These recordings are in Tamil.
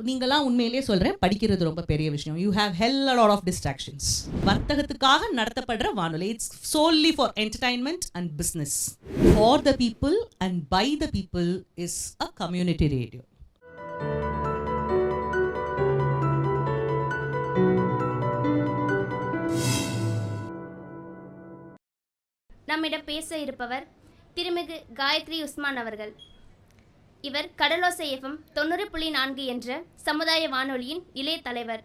நீங்களாம் உண்மையிலேயே சொல்கிறேன், படிக்கிறது ரொம்ப பெரிய விஷயம். You have a lot of distractions. வர்த்தகத்துக்காக நடத்தப்படுற வானொலி. It's solely for entertainment and business. For the people and by the people is a community radio. நம்மிடம் பேச இருப்பவர் திருமிகு காயத்ரி உஸ்மான் அவர்கள். இவர் கடலோசை எஃப்எம் 90.4 என்ற சமுதாய வானொலியின் இளைய தலைவர்.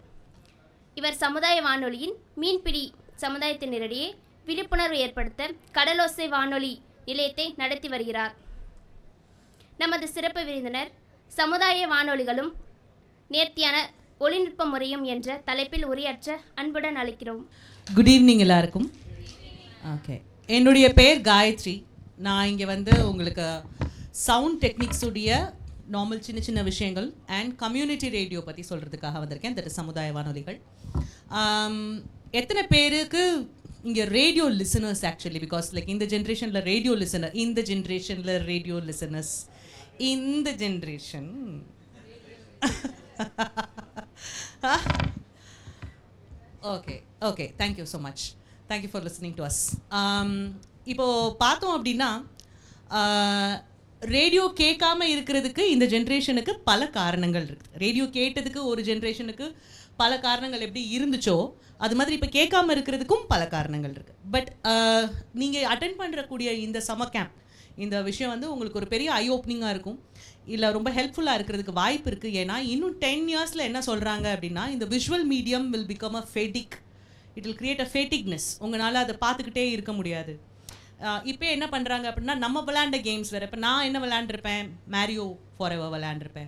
இவர் சமுதாய வானொலியின் மீன்பிடி சமுதாயத்தினரிடையே விழிப்புணர்வு ஏற்படுத்த கடலோசை வானொலி நிலையத்தை நடத்தி வருகிறார். நமது சிறப்பு விருந்தினர் சமுதாய வானொலிகளும் நேர்த்தியான ஒளிநுட்ப முறையும் என்ற தலைப்பில் உரையாற்ற அன்புடன் அழைக்கிறோம். குட் ஈவினிங் எல்லாருக்கும். ஓகே, என்னுடைய பேர் காயத்ரி. நான் இங்கே வந்து உங்களுக்கு சவுண்ட் டெக்னிக்ஸுடைய நார்மல் சின்ன சின்ன விஷயங்கள் அண்ட் கம்யூனிட்டி ரேடியோ பற்றி சொல்கிறதுக்காக வந்திருக்கேன். தட் சமுதாய வானொலிகள். எத்தனை பேருக்கு இங்கே radio listeners actually, because like இந்த ஜென்ரேஷனில் ரேடியோ லிசனர், இந்த ஜென்ரேஷனில் ரேடியோ லிசனர்ஸ், இந்த generation okay okay, thank you so much. Thank you for listening to us. இப்போது பார்த்தோம் அப்படின்னா, ரேடியோ கேட்காம இருக்கிறதுக்கு இந்த ஜென்ரேஷனுக்கு பல காரணங்கள் இருக்குது. ரேடியோ கேட்டதுக்கு ஒரு ஜென்ரேஷனுக்கு பல காரணங்கள் எப்படி இருந்துச்சோ, அது மாதிரி இப்போ கேட்காம இருக்கிறதுக்கும் பல காரணங்கள் இருக்குது. பட் நீங்கள் அட்டென்ட் பண்ணுறக்கூடிய இந்த சம்மர் கேம்ப், இந்த விஷயம் வந்து உங்களுக்கு ஒரு பெரிய ஐ ஓப்பனிங்காக இருக்கும், இல்லை ரொம்ப ஹெல்ப்ஃபுல்லாக இருக்கிறதுக்கு வாய்ப்பு இருக்குது. ஏன்னா இன்னும் 10 இயர்ஸில் என்ன சொல்கிறாங்க அப்படின்னா, இந்த visual medium will become a fatigue. It will create a fatigueness. உங்களால் அதை பார்த்துக்கிட்டே இருக்க முடியாது. இப்போ என்ன பண்ணுறாங்க அப்படின்னா, நம்ம விளையாண்ட கேம்ஸ் வேறு. இப்போ நான் என்ன விளையாண்டுருப்பேன், மேரியோ ஃபார் எவர் விளையாண்டுருப்பேன்,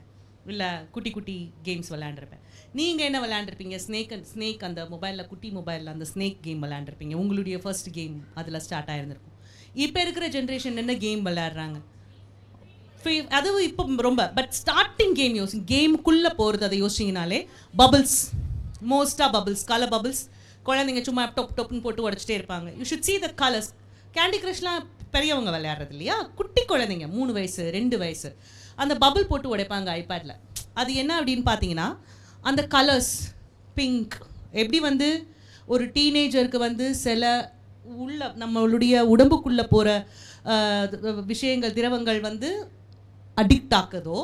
இல்லை குட்டி குட்டி கேம்ஸ் விளையாண்டுருப்பேன். நீங்கள் என்ன விளையாண்டுருப்பீங்க, ஸ்னேக் அந்த மொபைலில், குட்டி மொபைலில் அந்த ஸ்னேக் கேம் விளையாண்டுருப்பீங்க. உங்களுடைய ஃபர்ஸ்ட் கேம் அதில் ஸ்டார்ட் ஆகிருந்திருக்கும். இப்போ இருக்கிற ஜென்ரேஷன் என்ன கேம் விளையாடுறாங்க, அதுவும் இப்போ ரொம்ப. பட் ஸ்டார்டிங் கேம் கேமுக்குள்ளே போகிறது அதை யோசிச்சிங்கனாலே பபிள்ஸ், மோஸ்ட்டாக பபிள்ஸ், கலர் பபிள்ஸ். குழந்தைங்க சும்மா டொப் டொப்னு போட்டு உடச்சிட்டே இருப்பாங்க. You should see the colours. Candy கிரஷ்லாம் பெரியவங்க விளையாடுறது இல்லையா, குட்டி குழந்தைங்க 3 வயசு 2 வயசு அந்த பபிள் போட்டு உடைப்பாங்க ஐபேடில். அது என்ன அப்படின்னு பார்த்தீங்கன்னா, அந்த கலர்ஸ் பிங்க் எப்படி வந்து ஒரு டீனேஜருக்கு வந்து சில உள்ள நம்மளுடைய உடம்புக்குள்ளே போகிற விஷயங்கள், திரவங்கள் வந்து அடிக்ட் ஆக்குதோ,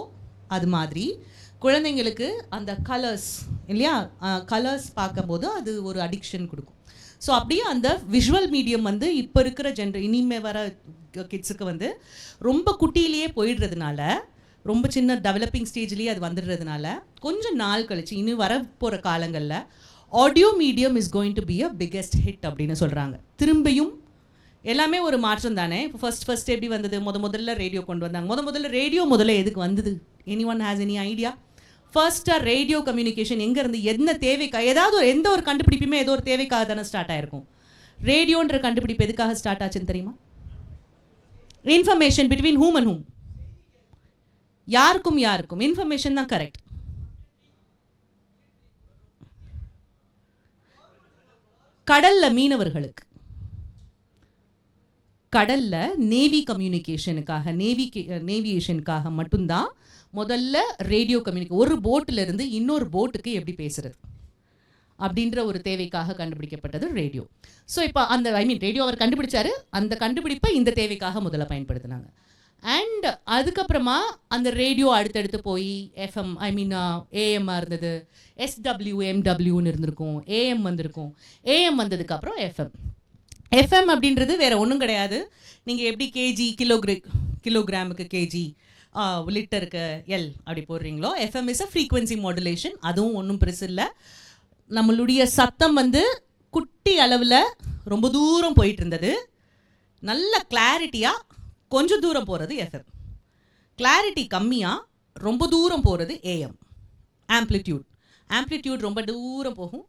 அது மாதிரி குழந்தைங்களுக்கு அந்த கலர்ஸ் இல்லையா, கலர்ஸ் பார்க்கும்போது அது ஒரு அடிக்ஷன் கொடுக்கும். ஸோ அப்படியே அந்த விஷுவல் மீடியம் வந்து இப்போ இருக்கிற இனிமே வர கிட்ஸுக்கு வந்து ரொம்ப குட்டியிலேயே போயிடுறதுனால, ரொம்ப சின்ன டெவலப்பிங் ஸ்டேஜ்லேயே அது வந்துடுறதுனால, கொஞ்சம் நாள் கழிச்சு இன்னும் வர போகிற காலங்களில் audio medium is going to be a biggest hit அப்படின்னு சொல்கிறாங்க. திரும்பியும் எல்லாமே ஒரு மாற்றம் தானே. இப்போ ஃபர்ஸ்ட் எப்படி வந்தது, முதல்ல ரேடியோ கொண்டு வந்தாங்க. முதல்ல ரேடியோ எதுக்கு வந்தது? Anyone has any idea? ஃபர்ஸ்ட்டாக ரேடியோ கம்யூனிகேஷன் எங்கேருந்து, என்ன தேவைக்காக, எந்த ஒரு கண்டுபிடிப்புமே ஏதோ ஒரு தேவைக்காக தானே ஸ்டார்ட் ஆகிருக்கும். ரேடியோன்ற கண்டுபிடிப்பு எதுக்காக ஸ்டார்ட் ஆச்சுன்னு தெரியுமா? இன்ஃபர்மேஷன் பிட்வீன் ஹூம் அண்ட் ஹூம். யாருக்கும் இன்ஃபர்மேஷன் தான் கரெக்ட். கடல்ல மீனவர்களுக்கு, கடல்ல நேவி கம்யூனிகேஷனுக்காக, நேவியேஷனுக்காக மட்டும்தான் முதல்ல ரேடியோ ஒரு போட்டில் இருந்து இன்னொரு போட்டுக்கு எப்படி பேசுறது அப்படின்ற ஒரு தேவைக்காக கண்டுபிடிக்கப்பட்டது ரேடியோ. ஸோ இப்போ அந்த ரேடியோ அவர் கண்டுபிடிச்சாரு, அந்த கண்டுபிடிப்பை இந்த தேவைக்காக முதல்ல பயன்படுத்தினாங்க. அண்ட் அதுக்கப்புறமா அந்த ரேடியோ அடுத்தடுத்து போய் எஃப்எம், ஏஎம்மாக இருந்தது, எஸ்டபிள்யூ எம்டபிள்யூன்னு இருந்திருக்கும், ஏஎம் வந்திருக்கும். ஏஎம் வந்ததுக்கப்புறம் எஃப்எம் அப்படின்றது வேறு ஒன்றும் கிடையாது. நீங்கள் எப்படி கேஜி, கிலோகிராமுக்கு கேஜி, லிட்டருக்கு எல் அப்படி போடுறீங்களோ, FM is a frequency modulation. அதுவும் ஒன்றும் பெருசு இல்லை. நம்மளுடைய சத்தம் வந்து குட்டி அளவில் ரொம்ப தூரம் போயிட்டு இருந்தது, நல்ல கிளாரிட்டியாக கொஞ்சம் தூரம் போகிறது எஃப்எம், கிளாரிட்டி கம்மியாக ரொம்ப தூரம் போகிறது ஏஎம். ஆம்ப்ளிடியூட் ரொம்ப தூரம் போகும்,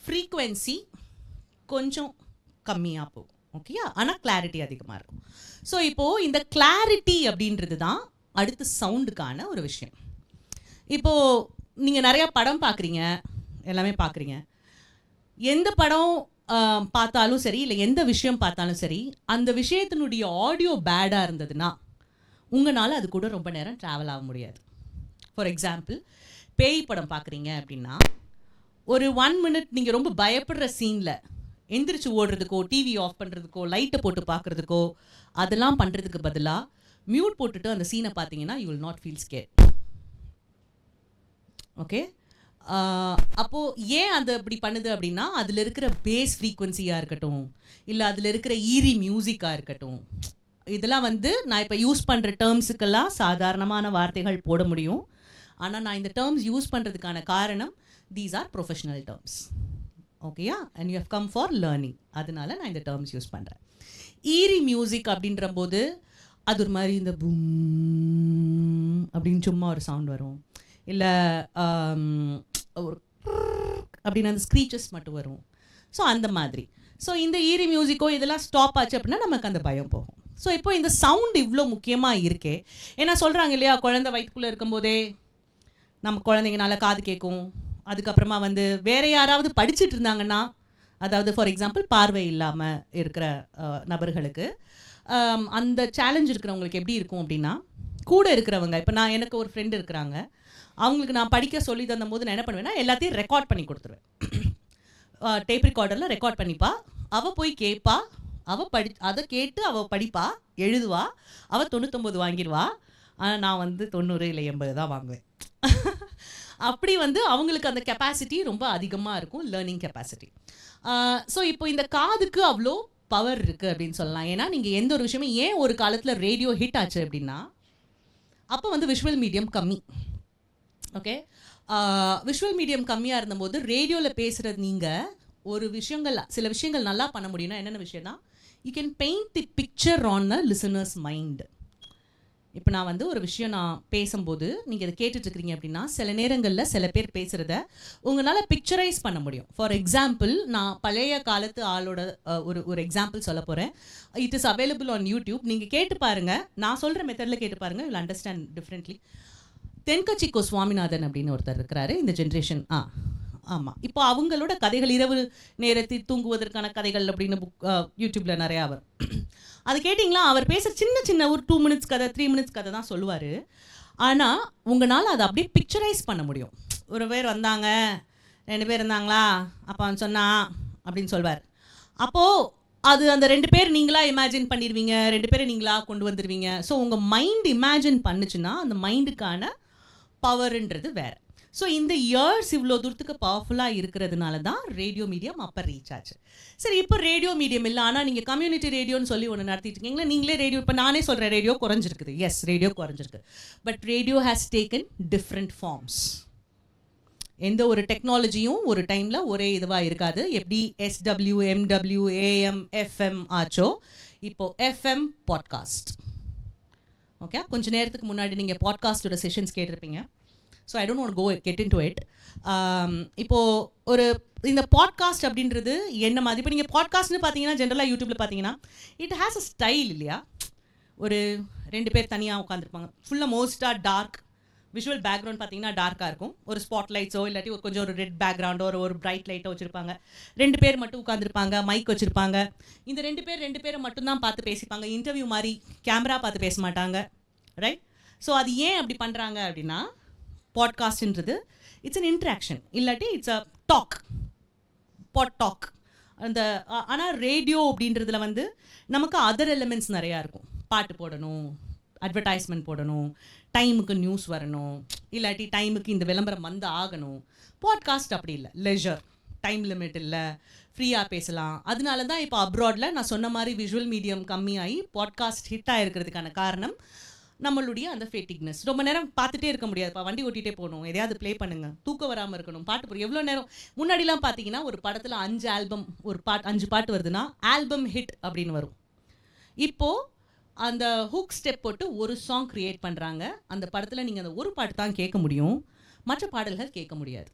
ஃப்ரீக்வன்சி கொஞ்சம் கம்மியாக போகும். ஓகேயா, ஆனால் கிளாரிட்டி அதிகமாக இருக்கும். ஸோ இப்போது இந்த கிளாரிட்டி அப்படின்றது தான் அடுத்து சவுண்டுக்கான ஒரு விஷயம். இப்போது நீங்கள் நிறையா படம் பார்க்குறீங்க, எல்லாமே பார்க்குறீங்க. எந்த படம் பார்த்தாலும் சரி, இல்லை எந்த விஷயம் பார்த்தாலும் சரி, அந்த விஷயத்தினுடைய ஆடியோ பேடாக இருந்ததுன்னா உங்களால் அது கூட ரொம்ப நேரம் ட்ராவல் ஆக முடியாது. ஃபார் எக்ஸாம்பிள், பேய் படம் பார்க்குறீங்க அப்படின்னா ஒரு 1 மினிட் நீங்கள் ரொம்ப பயப்படுற சீனில் எந்திரிச்சு ஓடுறதுக்கோ டிவி ஆஃப் பண்ணுறதுக்கோ லைட்டை போட்டு பார்க்குறதுக்கோ அதெல்லாம் பண்ணுறதுக்கு பதிலாக மியூட் போட்டுட்டு அந்த சீனை பார்த்தீங்கன்னா you will not feel scare. Okay, அப்போது ஏன் அது அப்படி பண்ணுது அப்படின்னா அதில் இருக்கிற பேஸ் ஃப்ரீக்வன்சியாக இருக்கட்டும், இல்லை அதில் இருக்கிற ஈரி மியூசிக்காக இருக்கட்டும், இதெல்லாம் வந்து நான் இப்போ யூஸ் பண்ணுற டேர்ம்ஸுக்கெல்லாம் சாதாரணமான வார்த்தைகள் போட முடியும். ஆனால் நான் இந்த டேர்ம்ஸ் யூஸ் பண்ணுறதுக்கான காரணம் தீஸ் ஆர் ப்ரொஃபஷனல் டேர்ம்ஸ். ஓகேயா, and you have come for learning. அதனால நான் இந்த டேர்ம்ஸ் யூஸ் பண்ணுறேன். ஈரி மியூசிக் அப்படின்ற போது அது ஒரு மாதிரி இந்த பூம் அப்படின்னு சும்மா ஒரு சவுண்ட் வரும், இல்லை ஒரு அப்படின்னு அந்த ஸ்க்ரீச்சஸ் மட்டும் வரும். ஸோ அந்த மாதிரி. ஸோ இந்த ஈரி மியூசிக்கோ இதெல்லாம் ஸ்டாப் ஆச்சு அப்படின்னா நமக்கு அந்த பயம் போகும். ஸோ இப்போ இந்த சவுண்ட் இவ்வளோ முக்கியமாக இருக்கே, ஏன்னா சொல்கிறாங்க இல்லையா, குழந்தை வயிற்றுக்குள்ளே இருக்கும்போதே நம்ம குழந்தைங்கனால காது கேட்கும். அதுக்கப்புறமா வந்து வேறு யாராவது படிச்சுட்டு இருந்தாங்கன்னா, அதாவது ஃபார் எக்ஸாம்பிள் பார்வை இல்லாமல் இருக்கிற நபர்களுக்கு அந்த சேலஞ்ச் இருக்கிறவங்களுக்கு எப்படி இருக்கும் அப்படின்னா, கூட இருக்கிறவங்க, இப்போ நான் எனக்கு ஒரு ஃப்ரெண்டு இருக்கிறாங்க, அவங்களுக்கு நான் படிக்க சொல்லி தந்த போது நான் என்ன பண்ணுவேன்னா எல்லாத்தையும் ரெக்கார்ட் பண்ணி கொடுத்துருவேன். டேப் ரெக்கார்டரில் ரெக்கார்ட் பண்ணிப்பா, அவள் போய் கேட்பா, அவள் அதை கேட்டு அவள் படிப்பா, எழுதுவா, அவள் 99 வாங்கிடுவா, ஆனால் நான் வந்து 90 இல்லை 80 தான் வாங்குவேன். அப்படி வந்து அவங்களுக்கு அந்த கெப்பாசிட்டி ரொம்ப அதிகமாக இருக்கும், லேர்னிங் கெப்பாசிட்டி. ஸோ இப்போ இந்த காதுக்கு அவ்வளோ பவர் இருக்குது அப்படின்னு சொல்லலாம். ஏன்னா நீங்கள் எந்த ஒரு விஷயமே, ஏன் ஒரு காலத்தில் ரேடியோ ஹிட் ஆச்சு அப்படின்னா, அப்போ வந்து விஷுவல் மீடியம் கம்மி. ஓகே, விஷுவல் மீடியம் கம்மியாக இருந்தபோது ரேடியோவில் பேசுகிறது நீங்கள் ஒரு விஷயங்கள், சில விஷயங்கள் நல்லா பண்ண முடியும்னா என்னென்ன விஷயம்னா, you can paint the picture on the listeners mind. இப்போ நான் வந்து ஒரு விஷயம் நான் பேசும்போது நீங்கள் இதை கேட்டுட்ருக்கிறீங்க அப்படின்னா, சில நேரங்களில் சில பேர் பேசுகிறத உங்களால் பிக்சரைஸ் பண்ண முடியும். ஃபார் எக்ஸாம்பிள், நான் பழைய காலத்து ஆளோட ஒரு எக்ஸாம்பிள் சொல்ல போகிறேன். It is available on YouTube. நீங்கள் கேட்டு பாருங்கள், நான் சொல்கிற மெத்தடில் கேட்டு பாருங்கள், வில் அண்டர்ஸ்டாண்ட் டிஃப்ரெண்ட்லி. தென்கட்சிக்கோ சுவாமிநாதன் அப்படின்னு ஒருத்தர் இருக்கிறாரு, இந்த ஜென்ரேஷன். ஆமாம், இப்போ அவங்களோட கதைகள், இரவு நேரத்தில் தூங்குவதற்கான கதைகள் அப்படின்னு யூடியூப்பில் நிறையா வரும். அது கேட்டிங்களா, அவர் பேசுகிற சின்ன சின்ன ஒரு 2 மினிட்ஸ் கதை, 3 மினிட்ஸ் கதை தான் சொல்லுவார். ஆனால் உங்களால் அதை அப்படியே பிக்சரைஸ் பண்ண முடியும். ஒரு பேர் வந்தாங்க, 2 பேர் இருந்தாங்களா, அப்போ அவன் சொன்னான் அப்படின்னு சொல்வார். அப்போது அது அந்த 2 பேர் நீங்களாக இமேஜின் பண்ணிடுவீங்க, 2 பேரை நீங்களாக கொண்டு வந்துடுவீங்க. ஸோ உங்கள் மைண்ட் இமேஜின் பண்ணுச்சுன்னா அந்த மைண்டுக்கான பவர்ன்றது வேறு. ஸோ இந்த இயர்ஸ் இவ்வளோ தூரத்துக்கு பவர்ஃபுல்லாக இருக்கிறதுனால தான் ரேடியோ மீடியம் அப்போ ரீச் ஆச்சு. சரி, இப்போ ரேடியோ மீடியம் இல்லை, ஆனால் நீங்கள் கம்யூனிட்டி ரேடியோன்னு சொல்லி ஒன்று நடத்திட்டு இருக்கீங்களா, நீங்களே ரேடியோ, இப்போ நானே சொல்கிறேன் ரேடியோ குறைஞ்சிருக்குது. எஸ், ரேடியோ குறைஞ்சிருக்கு. But radio has taken different forms. எந்த ஒரு டெக்னாலஜியும் ஒரு டைமில் ஒரே இதுவாக இருக்காது. எப்படி SW, MW, AM, FM ஆச்சோ, இப்போது FM பாட்காஸ்ட். ஓகே, கொஞ்சம் நேரத்துக்கு முன்னாடி நீங்கள் பாட்காஸ்டோட செஷன்ஸ் கேட்டிருப்பீங்க. So I don't want go get into it. இப்போது ஒரு இந்த பாட்காஸ்ட் அப்படின்றது என்ன மாதிரி, இப்போ நீங்கள் பாட்காஸ்ட்னு பார்த்தீங்கன்னா ஜென்ரலாக யூடியூப்பில் பார்த்தீங்கன்னா இட் ஹேஸ் அ ஸ்டைல் இல்லையா. ஒரு 2 பேர் தனியாக உட்காந்துருப்பாங்க, ஃபுல்லாக மோஸ்ட்டாக டார்க் விஷுவல் பேக்ரவுண்ட் பார்த்தீங்கன்னா டார்க்காக இருக்கும். ஒரு ஸ்பாட் லைட்ஸோ இல்லாட்டி கொஞ்சம் ஒரு ரெட் பேக்ரவுண்டோ ஒரு பிரைட் லைட்டோ வச்சுருப்பாங்க. 2 பேர் மட்டும் உட்காந்துருப்பாங்க, மைக் வச்சுருப்பாங்க. இந்த 2 பேரை மட்டும்தான் பார்த்து பேசிப்பாங்க. இன்டர்வியூ மாதிரி கேமரா பார்த்து பேச மாட்டாங்க, ரைட்? ஸோ அது ஏன் அப்படி பண்ணுறாங்க அப்படின்னா, பாட்காஸ்ட்ன்றது இட்ஸ் அன் இன்ட்ராக்ஷன், இல்லாட்டி இட்ஸ் அ டாக், டாக் அந்த. ஆனால் ரேடியோ அப்படின்றதுல வந்து நமக்கு அதர் எலிமெண்ட்ஸ் நிறையா இருக்கும். பாட்டு போடணும், அட்வர்டைஸ்மெண்ட் போடணும், டைமுக்கு நியூஸ் வரணும், இல்லாட்டி டைமுக்கு இந்த விளம்பரம் வந்து ஆகணும். பாட்காஸ்ட் அப்படி இல்லை, லெஜர், டைம் லிமிட் இல்லை, ஃப்ரீயாக பேசலாம். அதனால தான் இப்போ அப்ராடில் நான் சொன்ன மாதிரி விஷுவல் மீடியம் கம்மியாகி பாட்காஸ்ட் ஹிட் ஆகிருக்கிறதுக்கான காரணம் நம்மளுடைய அந்த ஃபேட்டிக்னஸ். ரொம்ப நேரம் பார்த்துட்டே இருக்க முடியாது. இப்போ வண்டி ஓட்டிகிட்டே போகணும், எதையாவது ப்ளே பண்ணுங்கள், தூக்கம் வராமல் இருக்கணும், பாட்டு போடுற எவ்வளோ நேரம். முன்னாடிலாம் பார்த்தீங்கன்னா ஒரு படத்தில் 5 ஆல்பம், ஒரு 5 பாட்டு வருதுன்னா ஆல்பம் ஹிட் அப்படின்னு வரும். இப்போது அந்த ஹூக் ஸ்டெப் போட்டு ஒரு சாங் க்ரியேட் பண்ணுறாங்க. அந்த படத்தில் நீங்கள் அந்த ஒரு பாட்டு தான் கேட்க முடியும், மற்ற பாடல்கள் கேட்க முடியாது.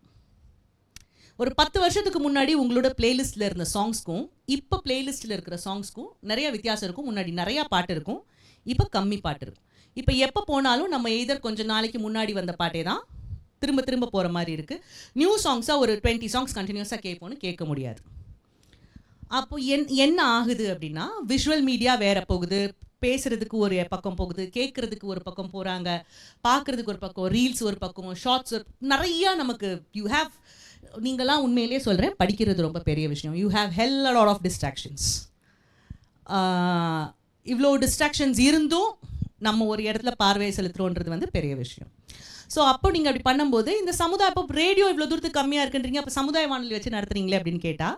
ஒரு 10 வருஷத்துக்கு முன்னாடி உங்களோட பிளேலிஸ்ட்டில் இருந்த சாங்ஸ்க்கும் இப்போ பிளேலிஸ்ட்டில் இருக்கிற சாங்ஸ்க்கும் நிறைய வித்தியாசம் இருக்கும். முன்னாடி நிறையா பாட்டு இருக்கும், இப்போ கம்மி பாட்டு இருக்கும். இப்போ எப்போ போனாலும் நம்ம எய்தர் கொஞ்சம் நாளைக்கு முன்னாடி வந்த பாட்டே தான் திரும்ப திரும்ப போகிற மாதிரி இருக்குது. நியூ சாங்ஸாக ஒரு 20 சாங்ஸ் கண்டினியூஸாக கேட்போன்னு கேட்க முடியாது. அப்போ என்ன ஆகுது அப்படின்னா, விஷுவல் மீடியா வேற போகுது, பேசுறதுக்கு ஒரு பக்கம் போகுது, கேட்கறதுக்கு ஒரு பக்கம் போகிறாங்க, பார்க்குறதுக்கு ஒரு பக்கம், ரீல்ஸ் ஒரு பக்கம், ஷார்ட்ஸ் நிறையா நமக்கு நீங்களாம் உண்மையிலேயே சொல்கிறேன், படிக்கிறது ரொம்ப பெரிய விஷயம். You have a lot of distractions. இவ்வளோ டிஸ்ட்ராக்ஷன்ஸ் இருந்தும் நம்ம ஒரு இடத்துல பார்வையை செலுத்துறோன்றது பெரிய விஷயம். ஸோ அப்போ நீங்கள் அப்படி பண்ணும்போது இந்த சமுதாய இப்போ ரேடியோ இவ்வளோ தூரத்துக்கு கம்மியாக இருக்குன்றீங்க, அப்போ சமுதாய வானொலி வச்சு நடத்துறீங்களே அப்படின்னு கேட்டால்,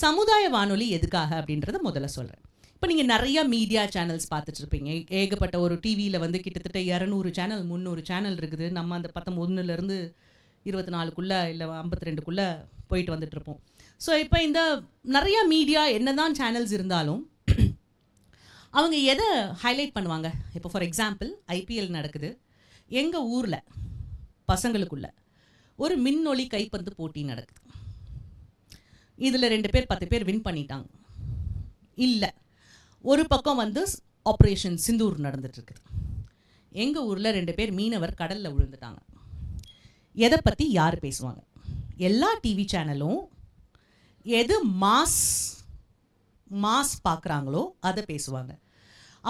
சமுதாய வானொலி எதுக்காக அப்படின்றத முதல்ல சொல்கிறேன். இப்போ நீங்கள் நிறையா மீடியா சேனல்ஸ் பார்த்துட்ருப்பீங்க. ஏகப்பட்ட ஒரு டிவியில் கிட்டத்தட்ட 200 சேனல் 300 சேனல் இருக்குது. நம்ம அந்த 11லேருந்து 24க்குள்ளே இல்லை 52க்குள்ளே போயிட்டு வந்துட்டுருப்போம். ஸோ இப்போ இந்த நிறையா மீடியா என்ன தான் சேனல்ஸ் இருந்தாலும் அவங்க எதை ஹைலைட் பண்ணுவாங்க? இப்போ ஃபார் எக்ஸாம்பிள் IPL நடக்குது, எங்கள் ஊரில் பசங்களுக்குள்ள ஒரு மின்னொளி கைப்பந்து போட்டி நடக்குது. இதில் 2 பேர் 10 பேர் வின் பண்ணிட்டாங்க. இல்லை, ஒரு பக்கம் ஆப்ரேஷன் சிந்தூர் நடந்துட்டுருக்குது. எங்கள் ஊரில் 2 பேர் மீனவர் கடலில் விழுந்துட்டாங்க. எதை பற்றி யார் பேசுவாங்க? எல்லா டிவி சேனலும் எது மாஸ் பார்க்குறாங்களோ அதை பேசுவாங்க.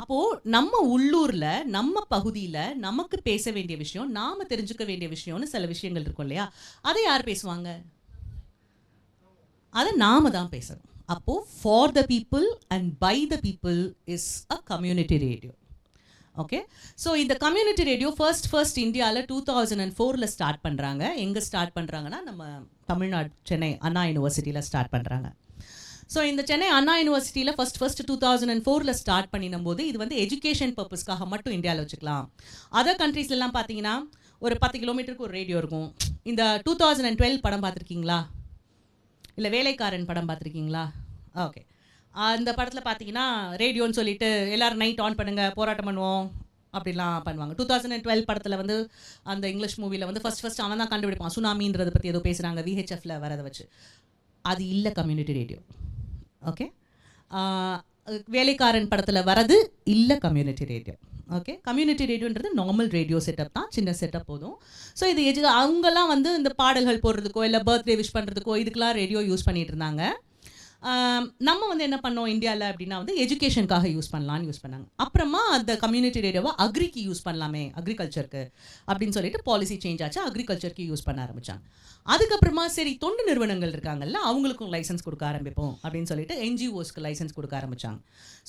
அப்போது நம்ம உள்ளூரில் நம்ம பகுதியில் நமக்கு பேச வேண்டிய விஷயம், நாம் தெரிஞ்சுக்க வேண்டிய விஷயம்னு சில விஷயங்கள் இருக்கும் இல்லையா, அதை யார் பேசுவாங்க? அதை நாம் தான் பேசணும். அப்போது for the people and by the people is a community radio. Okay, so இந்த கம்யூனிட்டி ரேடியோ ஃபர்ஸ்ட் இந்தியாவில் 2004 ஸ்டார்ட் பண்ணுறாங்க. எங்கே ஸ்டார்ட் பண்ணுறாங்கன்னா நம்ம தமிழ்நாடு சென்னை அண்ணா யூனிவர்சிட்டியில் ஸ்டார்ட் பண்ணுறாங்க. ஸோ இந்த சென்னை அண்ணா யூனிவர்சிட்டியில் ஃபர்ஸ்ட் 2004 ஸ்டார்ட் பண்ணினும் போது இது எஜுகேஷன் பர்பஸ்க்காக மட்டும் இந்தியாவில் வச்சுக்கலாம். அதர் கண்ட்ரீஸ்லாம் பார்த்தீங்கன்னா ஒரு 10 கிலோமீட்டருக்கு ஒரு ரேடியோ இருக்கும். இந்த 2012 படம் பார்த்துருக்கீங்களா? இல்லை வேலைக்காரன் படம் பார்த்துருக்கீங்களா? ஓகே, அந்த படத்தில் பார்த்தீங்கன்னா ரேடியோன்னு சொல்லிட்டு எல்லோரும் நைட் ஆன் பண்ணுங்கள், போராட்டம் பண்ணுவோம் அப்படிலாம் பண்ணுவாங்க. 2012 படத்தில் அந்த இங்கிலீஷ் மூவியில் ஃபர்ஸ்ட் அவன் தான் கண்டுபிடிப்பான், சுனாமின்றதை பற்றி ஏதோ பேசுகிறாங்க VHFல வரதை வச்சு. அது இல்லை கம்யூனிட்டி ரேடியோ. ஓகே, வேலைக்காரன் படத்தில் வரது இல்லை கம்யூனிட்டி ரேடியோ. ஓகே, கம்யூனிட்டி ரேடியோன்றது நார்மல் ரேடியோ செட்டப் தான், சின்ன செட்டப் போதும். ஸோ இது அவங்கெல்லாம் இந்த பாடல்கள் போடுறதுக்கோ இல்லை பர்த்டே விஷ் பண்ணுறதுக்கோ இதுக்கெலாம் ரேடியோ யூஸ் பண்ணிகிட்டு இருந்தாங்க. நம்ம என்ன பண்ணோம் இந்தியாவில் அப்படின்னா எஜுகேஷனுக்காக யூஸ் பண்ணாங்க. அப்புறமா அந்த கம்யூனிட்டி ரேடியோவை அக்ரிக்கு யூஸ் பண்ணலாமே, அக்ரிகல்ச்சருக்கு அப்படின்னு சொல்லிட்டு பாலிசி சேஞ்ச் ஆச்சு, அக்ரிகல்ச்சருக்கு யூஸ் பண்ண ஆரம்பித்தாங்க. அதுக்கப்புறமா சரி தொண்டு நிறுவனங்கள் இருக்காங்கல்ல, அவங்களுக்கும் லைசன்ஸ் கொடுக்க ஆரம்பிப்போம் அப்படின்னு சொல்லிட்டு NGOஸ்க்கு லைசன்ஸ் கொடுக்க ஆரம்பித்தாங்க.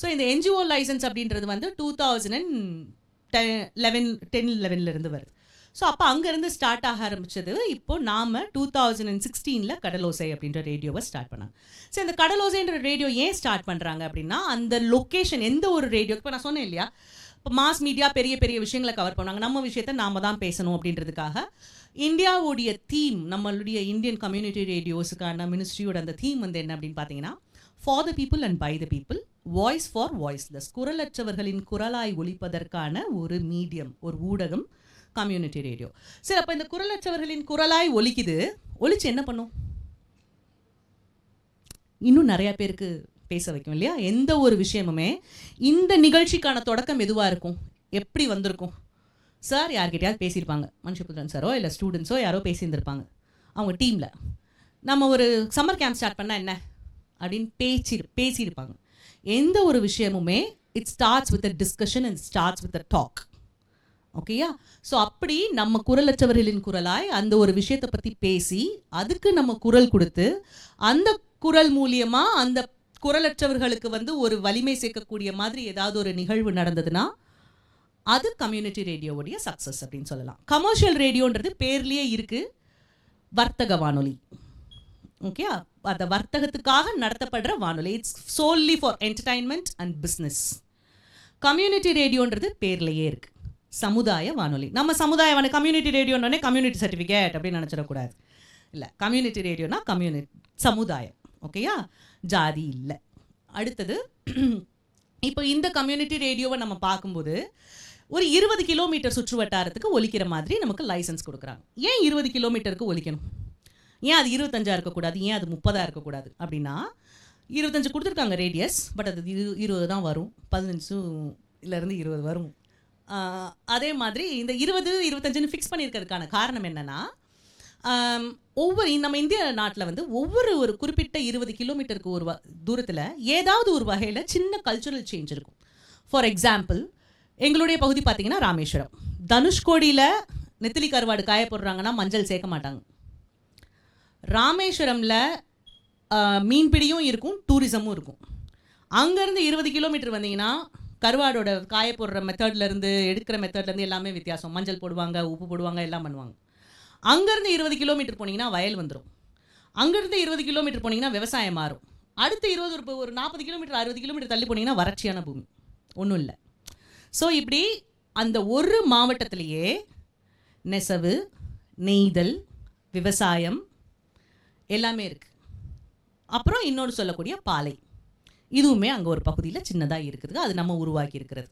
ஸோ இந்த NGO லைசன்ஸ் அப்படின்றது 2010-11 வருது. ஸோ அப்போ அங்கேருந்து ஸ்டார்ட் ஆக ஆரம்பித்தது. இப்போது நாம் 2016 கடலோசை அப்படின்ற ரேடியோவை ஸ்டார்ட் பண்ணாங்க. ஸோ இந்த கடலோசைன்ற ரேடியோ ஏன் ஸ்டார்ட் பண்ணுறாங்க அப்படின்னா, அந்த லொக்கேஷன் எந்த ஒரு ரேடியோ, இப்போ நான் சொன்னேன் இல்லையா, இப்போ மாஸ் மீடியா பெரிய பெரிய விஷயங்களை கவர் பண்ணுவாங்க, நம்ம விஷயத்தை நாம் தான் பேசணும் அப்படின்றதுக்காக இந்தியாவுடைய தீம், நம்மளுடைய இந்தியன் கம்யூனிட்டி ரேடியோஸுக்கான மினிஸ்ட்ரியோட அந்த தீம் என்ன அப்படின்னு பார்த்தீங்கன்னா, for the people and by the people, voice for voiceless, குரலற்றவர்களின் குரலாய் ஒலிப்பதற்கான ஒரு மீடியம், ஒரு ஊடகம் கம்யூனிட்டி ரேடியோ. சரி, அப்போ இந்த குரலற்றவர்களின் குரலாய் ஒலிச்சு என்ன பண்ணும்? இன்னும் நிறைய பேருக்கு பேச வைக்கும் இல்லையா? எந்த ஒரு விஷயமுமே இந்த நிகழ்ச்சிக்கான தொடக்கம் எதுவாக இருக்கும், எப்படி வந்திருக்கும்? சார் யார்கிட்டயாவது பேசியிருப்பாங்க, மனுஷபுத்திரன் சாரோ இல்லை ஸ்டூடெண்ட்ஸோ யாரோ பேசியிருந்திருப்பாங்க அவங்க டீமில். நம்ம ஒரு சம்மர் கேம்ப் ஸ்டார்ட் பண்ணால் என்ன அப்படின்னு பேசியிருப்பாங்க. எந்த ஒரு விஷயமுமே it starts with a discussion and starts with a talk. ஓகேயா? ஸோ அப்படி நம்ம குரலற்றவர்களின் குரலாய் அந்த ஒரு விஷயத்தை பற்றி பேசி அதுக்கு நம்ம குரல் கொடுத்து அந்த குரல் மூலியமாக அந்த குரலற்றவர்களுக்கு ஒரு வலிமை சேர்க்கக்கூடிய மாதிரி ஏதாவது ஒரு நிகழ்வு நடந்ததுன்னா அது கம்யூனிட்டி ரேடியோவுடைய சக்ஸஸ் அப்படின்னு சொல்லலாம். கமர்ஷியல் ரேடியோன்றது பேர்லேயே இருக்குது, வர்த்தக வானொலி. ஓகே, அந்த வர்த்தகத்துக்காக நடத்தப்படுற வானொலி. It's solely for entertainment and business. Community ரேடியோன்றது பேர்லேயே இருக்குது, சமுதாய வானொலி. நம்ம சமுதாய வானொலி கம்யூனிட்டி ரேடியோன்னே கம்யூனிட்டி சர்டிஃபிகேட் அப்படின்னு நினச்சிடக்கூடாது. இல்லை, கம்யூனிட்டி ரேடியோனா சமுதாயம். ஓகேயா? ஜாதி இல்லை. அடுத்தது, இப்போ இந்த கம்யூனிட்டி ரேடியோவை நம்ம பார்க்கும்போது ஒரு 20 கிலோமீட்டர் சுற்று வட்டாரத்துக்கு ஒலிக்கிற மாதிரி நமக்கு லைசன்ஸ் கொடுக்குறாங்க. ஏன் 20 கிலோமீட்டருக்கு ஒலிக்கணும்? ஏன் அது 25 இருக்கக்கூடாது? ஏன் அது 30 இருக்கக்கூடாது? அப்படின்னா 25 கொடுத்துருக்காங்க ரேடியஸ், பட் அது 20 தான் வரும், 15 20 வரும். அதே மாதிரி இந்த 20-25 ஃபிக்ஸ் பண்ணியிருக்கிறதுக்கான காரணம் என்னென்னா, நம்ம இந்திய நாட்டில் ஒரு குறிப்பிட்ட 20 கிலோமீட்டருக்கு ஒரு தூரத்தில் ஏதாவது ஒரு வகையில் சின்ன கல்ச்சுரல் சேஞ்ச் இருக்கும். ஃபார் எக்ஸாம்பிள் எங்களுடைய பகுதி பார்த்தீங்கன்னா ராமேஸ்வரம். தனுஷ்கோடியில் நெத்திலி கருவாடு காய போடுறாங்கன்னா மஞ்சள் சேர்க்க மாட்டாங்க. ராமேஸ்வரமில் மீன்பிடியும் இருக்கும், டூரிசமும் இருக்கும். அங்கேருந்து 20 கிலோமீட்டர் வந்தீங்கன்னா கருவாடோட காய போடுற மெத்தட்லேருந்து எடுக்கிற மெத்தட்லேருந்து எல்லாமே வித்தியாசம். மஞ்சள் போடுவாங்க, உப்பு போடுவாங்க, எல்லாம் பண்ணுவாங்க. அங்கேருந்து 20 கிலோமீட்டர் போனீங்கன்னா வயல் வந்துடும். அங்கேருந்து 20 கிலோமீட்டர் போனீங்கன்னா விவசாயம் மாறும். அடுத்து ஒரு 40 கிலோமீட்டர் 60 கிலோமீட்டர் தள்ளி போனீங்கன்னா வறட்சியான பூமி, ஒன்றும் இல்லை. ஸோ இப்படி அந்த ஒரு மாவட்டத்திலேயே நெசவு, நெய்தல், விவசாயம் எல்லாமே இருக்குது. அப்புறம் இன்னொன்று சொல்லக்கூடிய பாலை, இதுவுமே அங்கே ஒரு பகுதியில் சின்னதாக இருக்குது, அது நம்ம உருவாக்கி இருக்கிறது.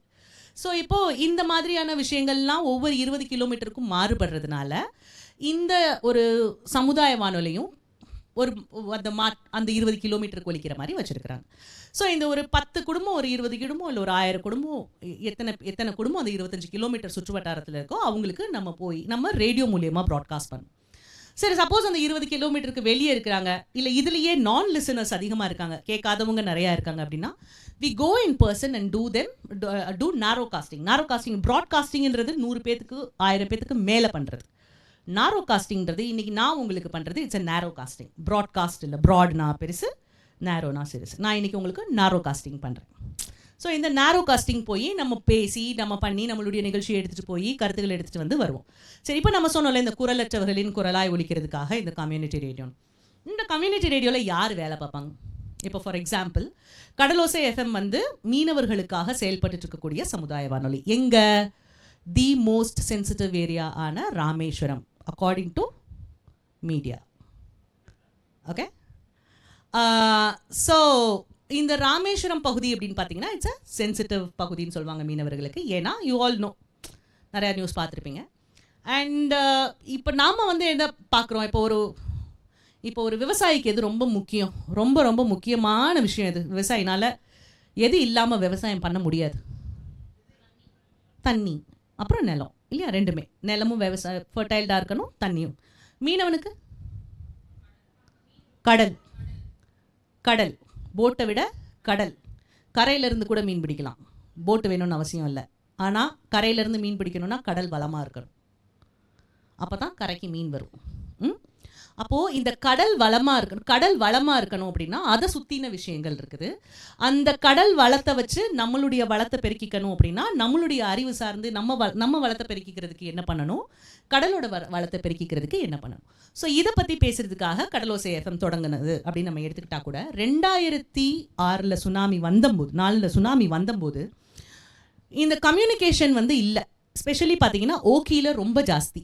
ஸோ இப்போது இந்த மாதிரியான விஷயங்கள்லாம் ஒவ்வொரு 20 கிலோமீட்டருக்கும் மாறுபடுறதுனால இந்த ஒரு சமுதாய வானொலியும் ஒரு அந்த 20 கிலோமீட்டருக்கு ஒலிக்கிற மாதிரி வச்சுருக்கிறாங்க. ஸோ இந்த ஒரு 10 குடும்பம், ஒரு 20 குடும்பம், இல்லை ஒரு 1000 குடும்பம், எத்தனை குடும்பம் அந்த 25 கிலோமீட்டர் சுற்று வட்டாரத்தில் இருக்கோ அவங்களுக்கு நம்ம ரேடியோ மூலியமாக ப்ராட்காஸ்ட் பண்ணணும். சரி, சப்போஸ் அந்த 20 கிலோமீட்டருக்கு வெளியே இருக்கிறாங்க, இல்லை இதுலேயே நான் லிசனர்ஸ் அதிகமாக இருக்காங்க, கேட்காதவங்க நிறையா இருக்காங்க அப்படின்னா, we go in person and do narrow casting. Narrow casting, ப்ராட்காஸ்டிங்கிறது 100 பேத்துக்கு 1000 பேத்துக்கு மேலே பண்ணுறது. நாரோ காஸ்டிங்கிறது இன்றைக்கி நான் உங்களுக்கு பண்ணுறது இட்ஸ் அ நேரோ காஸ்டிங். ப்ராட்காஸ்ட் இல்லை, ப்ராட்னா பெருசு, நேரோனா சிறுசு. நான் இன்றைக்கி உங்களுக்கு நாரோ காஸ்டிங் பண்ணுறேன். ஸோ இந்த நேரோ காஸ்டிங் போய் நம்ம பேசி நம்ம பண்ணி நம்மளுடைய நிகழ்ச்சியை எடுத்துகிட்டு போய் கருத்துக்கள் எடுத்துகிட்டு வந்து வருவோம். சரி, இப்போ நம்ம சொன்னோம்ல இந்த குரலற்றவர்களின் குரலாய் ஒலிக்கிறதுக்காக இந்த கம்யூனிட்டி ரேடியோ. இந்த கம்யூனிட்டி ரேடியோவில் யார் வேலை பார்ப்பாங்க? இப்போ ஃபார் எக்ஸாம்பிள் கடலோசை எஃப்எம் மீனவர்களுக்காக செயல்பட்டு இருக்கக்கூடிய சமுதாய வானொலி. எங்கே? தி மோஸ்ட் சென்சிட்டிவ் ஏரியா ஆன Rameswaram according to media. Okay, so இந்த ராமேஸ்வரம் பகுதி அப்படின்னு பார்த்தீங்கன்னா இட்ஸ் அ சென்சிட்டிவ் பகுதின்னு சொல்லுவாங்க மீனவர்களுக்கு. ஏன்னா யூ ஆல் நோ, நிறையா நியூஸ் பார்த்துருப்பீங்க. அண்ட் இப்போ நாம் என்ன பார்க்குறோம், இப்போ ஒரு விவசாயிக்கு எது ரொம்ப முக்கியம், ரொம்ப ரொம்ப முக்கியமான விஷயம் எது? விவசாயினால் எது இல்லாமல் விவசாயம் பண்ண முடியாது? தண்ணி, அப்புறம் நிலம், இல்லையா? ரெண்டுமே, நிலமும் விவசாயம் ஃபர்டைல்டாக இருக்கணும், தண்ணியும். மீனவனுக்கு கடல். கடல் போட்டை விட கடல். கரையிலேருந்து கூட மீன் பிடிக்கலாம், போட்டு வேணும்னு அவசியம் இல்லை. ஆனால் கரையிலேருந்து மீன் பிடிக்கணும்னா கடல் வளமாக இருக்கணும், அப்போ தான் கரைக்கு மீன் வரும். அப்போது இந்த கடல் வளமாக இருக்கணும் அப்படின்னா அதை சுற்றின விஷயங்கள் இருக்குது. அந்த கடல் வளத்தை வச்சு நம்மளுடைய வளத்தை பெருக்கிக்கணும் அப்படின்னா நம்மளுடைய அறிவு சார்ந்து நம்ம வளத்தை பெருக்கிக்கிறதுக்கு என்ன பண்ணணும், கடலோட வளத்தை பெருக்கிக்கிறதுக்கு என்ன பண்ணணும். ஸோ இதை பற்றி பேசுகிறதுக்காக கடலோசை எஃப்எம் தொடங்கினது அப்படின்னு நம்ம எடுத்துக்கிட்டால் கூட 2006 சுனாமி வந்தபோது, 4 சுனாமி வந்தபோது இந்த கம்யூனிகேஷன் இல்லை. ஸ்பெஷலி பார்த்தீங்கன்னா ஓக்கியில் ரொம்ப ஜாஸ்தி.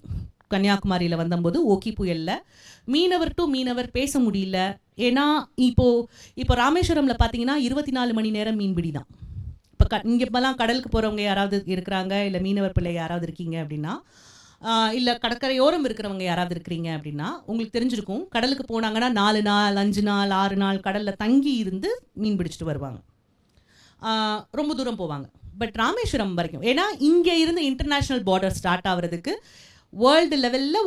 கன்னியாகுமரியில் வந்தபோது ஓக்கி புயலில் மீனவர் டு மீனவர் பேச முடியல. ஏன்னா இப்போ ராமேஸ்வரமில் பார்த்தீங்கன்னா 24 மணி நேரம் மீன்பிடி தான். இப்போ இங்கேப்பெல்லாம் கடலுக்கு போகிறவங்க யாராவது இருக்கிறாங்க, இல்லை மீனவர் பிள்ளை யாராவது இருக்கீங்க அப்படின்னா, இல்லை கடற்கரையோரம் இருக்கிறவங்க யாராவது இருக்கிறீங்க அப்படின்னா உங்களுக்கு தெரிஞ்சிருக்கும், கடலுக்கு போனாங்கன்னா 4 நாள் 5 நாள் 6 நாள் கடலில் தங்கி இருந்து மீன் பிடிச்சிட்டு வருவாங்க. ரொம்ப தூரம் போவாங்க. பட் ராமேஸ்வரம் வரைக்கும், ஏன்னா இங்கே இருந்து இன்டர்நேஷ்னல் பார்டர் ஸ்டார்ட் ஆகிறதுக்கு வேர்ல்டு லெவலில்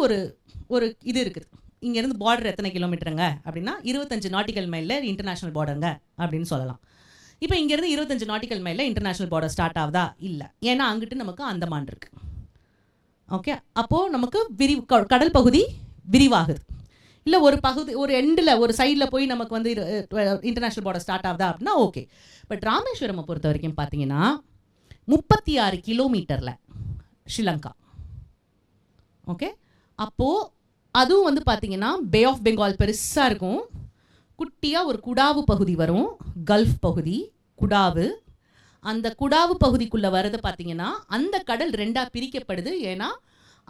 ஒரு இது இருக்குது. இங்கேருந்து பார்டர் எத்தனை கிலோமீட்டருங்க அப்படின்னா 25 நாட்டிக்கல் மைலில் இன்டர்நேஷ்னல் பார்டருங்க அப்படின்னு சொல்லலாம். இப்போ இங்கேருந்து 25 நாட்டிக்கல் மைலில் இன்டர்நேஷ்னல் பார்டர் ஸ்டார்ட் ஆகுதா? இல்லை. ஏன்னா அங்கிட்டு நமக்கு அந்தமான் இருக்குது. ஓகே, அப்போது நமக்கு கடல் பகுதி விரிவாகுது. இல்லை ஒரு எண்டில் ஒரு சைடில் போய் நமக்கு இன்டர்நேஷ்னல் பார்டர் ஸ்டார்ட் ஆகுதா அப்படின்னா ஓகே. பட் ராமேஸ்வரம் பொறுத்த வரைக்கும் பார்த்தீங்கன்னா 36 கிலோமீட்டரில் ஸ்ரீலங்கா. ஓகே, அப்போது அதுவும் பார்த்தீங்கன்னா பே ஆஃப் பெங்கால் பெருசாக இருக்கும். குட்டியாக ஒரு குடாவு பகுதி வரும், கல்ஃப் பகுதி குடாவு. அந்த குடாவு பகுதிக்குள்ளே வரது பார்த்தீங்கன்னா அந்த கடல் 2ஆக பிரிக்கப்படுது. ஏன்னா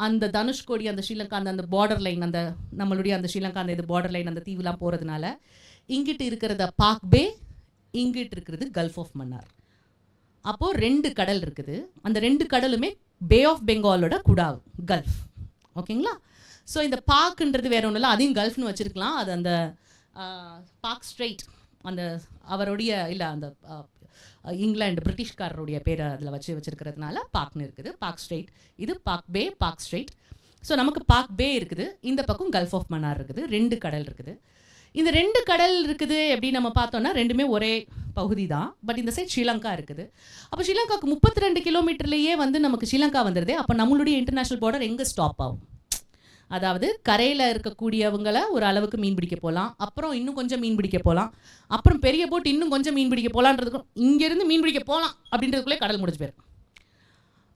அந்த தனுஷ்கோடி, அந்த ஸ்ரீலங்கா, அந்த பார்டர் லைன், அந்த நம்மளுடைய அந்த ஸ்ரீலங்கா அந்த இது பார்டர் லைன், அந்த தீவுலாம் போகிறதுனால இங்கிட்டு இருக்கிறத பாக் பே, இங்கிட்டு இருக்கிறது கல்ஃப் ஆஃப் மன்னார். அப்போது 2 கடல் இருக்குது. அந்த 2 கடலுமே பே ஆஃப் பெங்காலோட குடாவு, கல்ஃப். ஓகேங்களா? ஸோ இந்த பாக்குன்றது வேற ஒன்றும் இல்லை, அதையும் கல்ஃப்னு வச்சுருக்கலாம். அது அந்த பாக் ஸ்ட்ரெயிட், அந்த அவருடைய இல்லை அந்த இங்கிலாந்து பிரிட்டிஷ்காரருடைய பேரை அதில் வச்சுருக்கிறதுனால பாக்னு இருக்குது. பாக் ஸ்ட்ரெயிட், இது பாக் பே, பாக் ஸ்ட்ரெயிட். ஸோ நமக்கு பாக் பே இருக்குது, இந்த பக்கம் கல்ஃப் ஆஃப் மன்னார் இருக்குது. 2 கடல் இருக்குது. இந்த 2 கடல் இருக்குது எப்படி நம்ம பார்த்தோம்னா ரெண்டுமே ஒரே பகுதி தான். பட் இந்த சைட் ஸ்ரீலங்கா இருக்குது. அப்போ ஸ்ரீலங்காவுக்கு 32 கிலோமீட்டர்லேயே வந்து நமக்கு ஸ்ரீலங்கா வந்துடுது. அப்போ நம்மளுடைய இன்டர்நேஷ்னல் பார்டர் எங்கே ஸ்டாப் ஆகும்? அதாவது கரையில் இருக்கக்கூடியவங்கள ஒரு அளவுக்கு மீன் பிடிக்க போகலாம், அப்புறம் இன்னும் கொஞ்சம் மீன் பிடிக்க போகலாம், அப்புறம் பெரிய போட் இன்னும் கொஞ்சம் மீன் பிடிக்க போகலான்றதுக்கும் இங்கேருந்து மீன் பிடிக்க போகலாம் அப்படின்றதுக்குள்ளே கடல் முடிஞ்சு போயிடும்.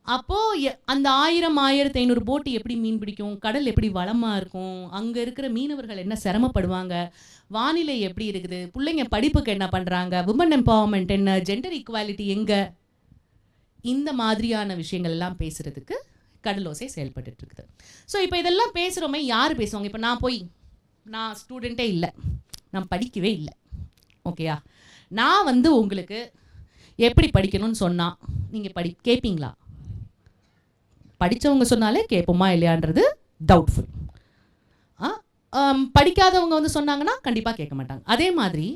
அப்போது அந்த 1000 1500 போட்டு எப்படி மீன் பிடிக்கும்? கடல் எப்படி வளமாக இருக்கும்? அங்கே இருக்கிற மீனவர்கள் என்ன சிரமப்படுவாங்க? வானிலை எப்படி இருக்குது? பிள்ளைங்க படிப்புக்கு என்ன பண்ணுறாங்க? விமன் எம்பவர்மெண்ட் என்ன? ஜெண்டர் ஈக்குவாலிட்டி எங்கே? இந்த மாதிரியான விஷயங்கள் எல்லாம் பேசுகிறதுக்கு கடலோசை செயல்பட்டு இருக்குது. ஸோ இப்போ இதெல்லாம் பேசுகிறோமே, யார் பேசுவாங்க? இப்போ நான் ஸ்டூடெண்ட்டே இல்லை, நான் படிக்கவே இல்லை, ஓகேயா? நான் வந்து உங்களுக்கு எப்படி படிக்கணும்னு சொன்னால் நீங்கள் கேட்பீங்களா? படித்தவங்க சொன்னாலே கேட்போமா இல்லையான்றது டவுட்ஃபுல். படிக்காதவங்க வந்து சொன்னாங்கன்னா கண்டிப்பாக கேட்க மாட்டாங்க. அதே மாதிரி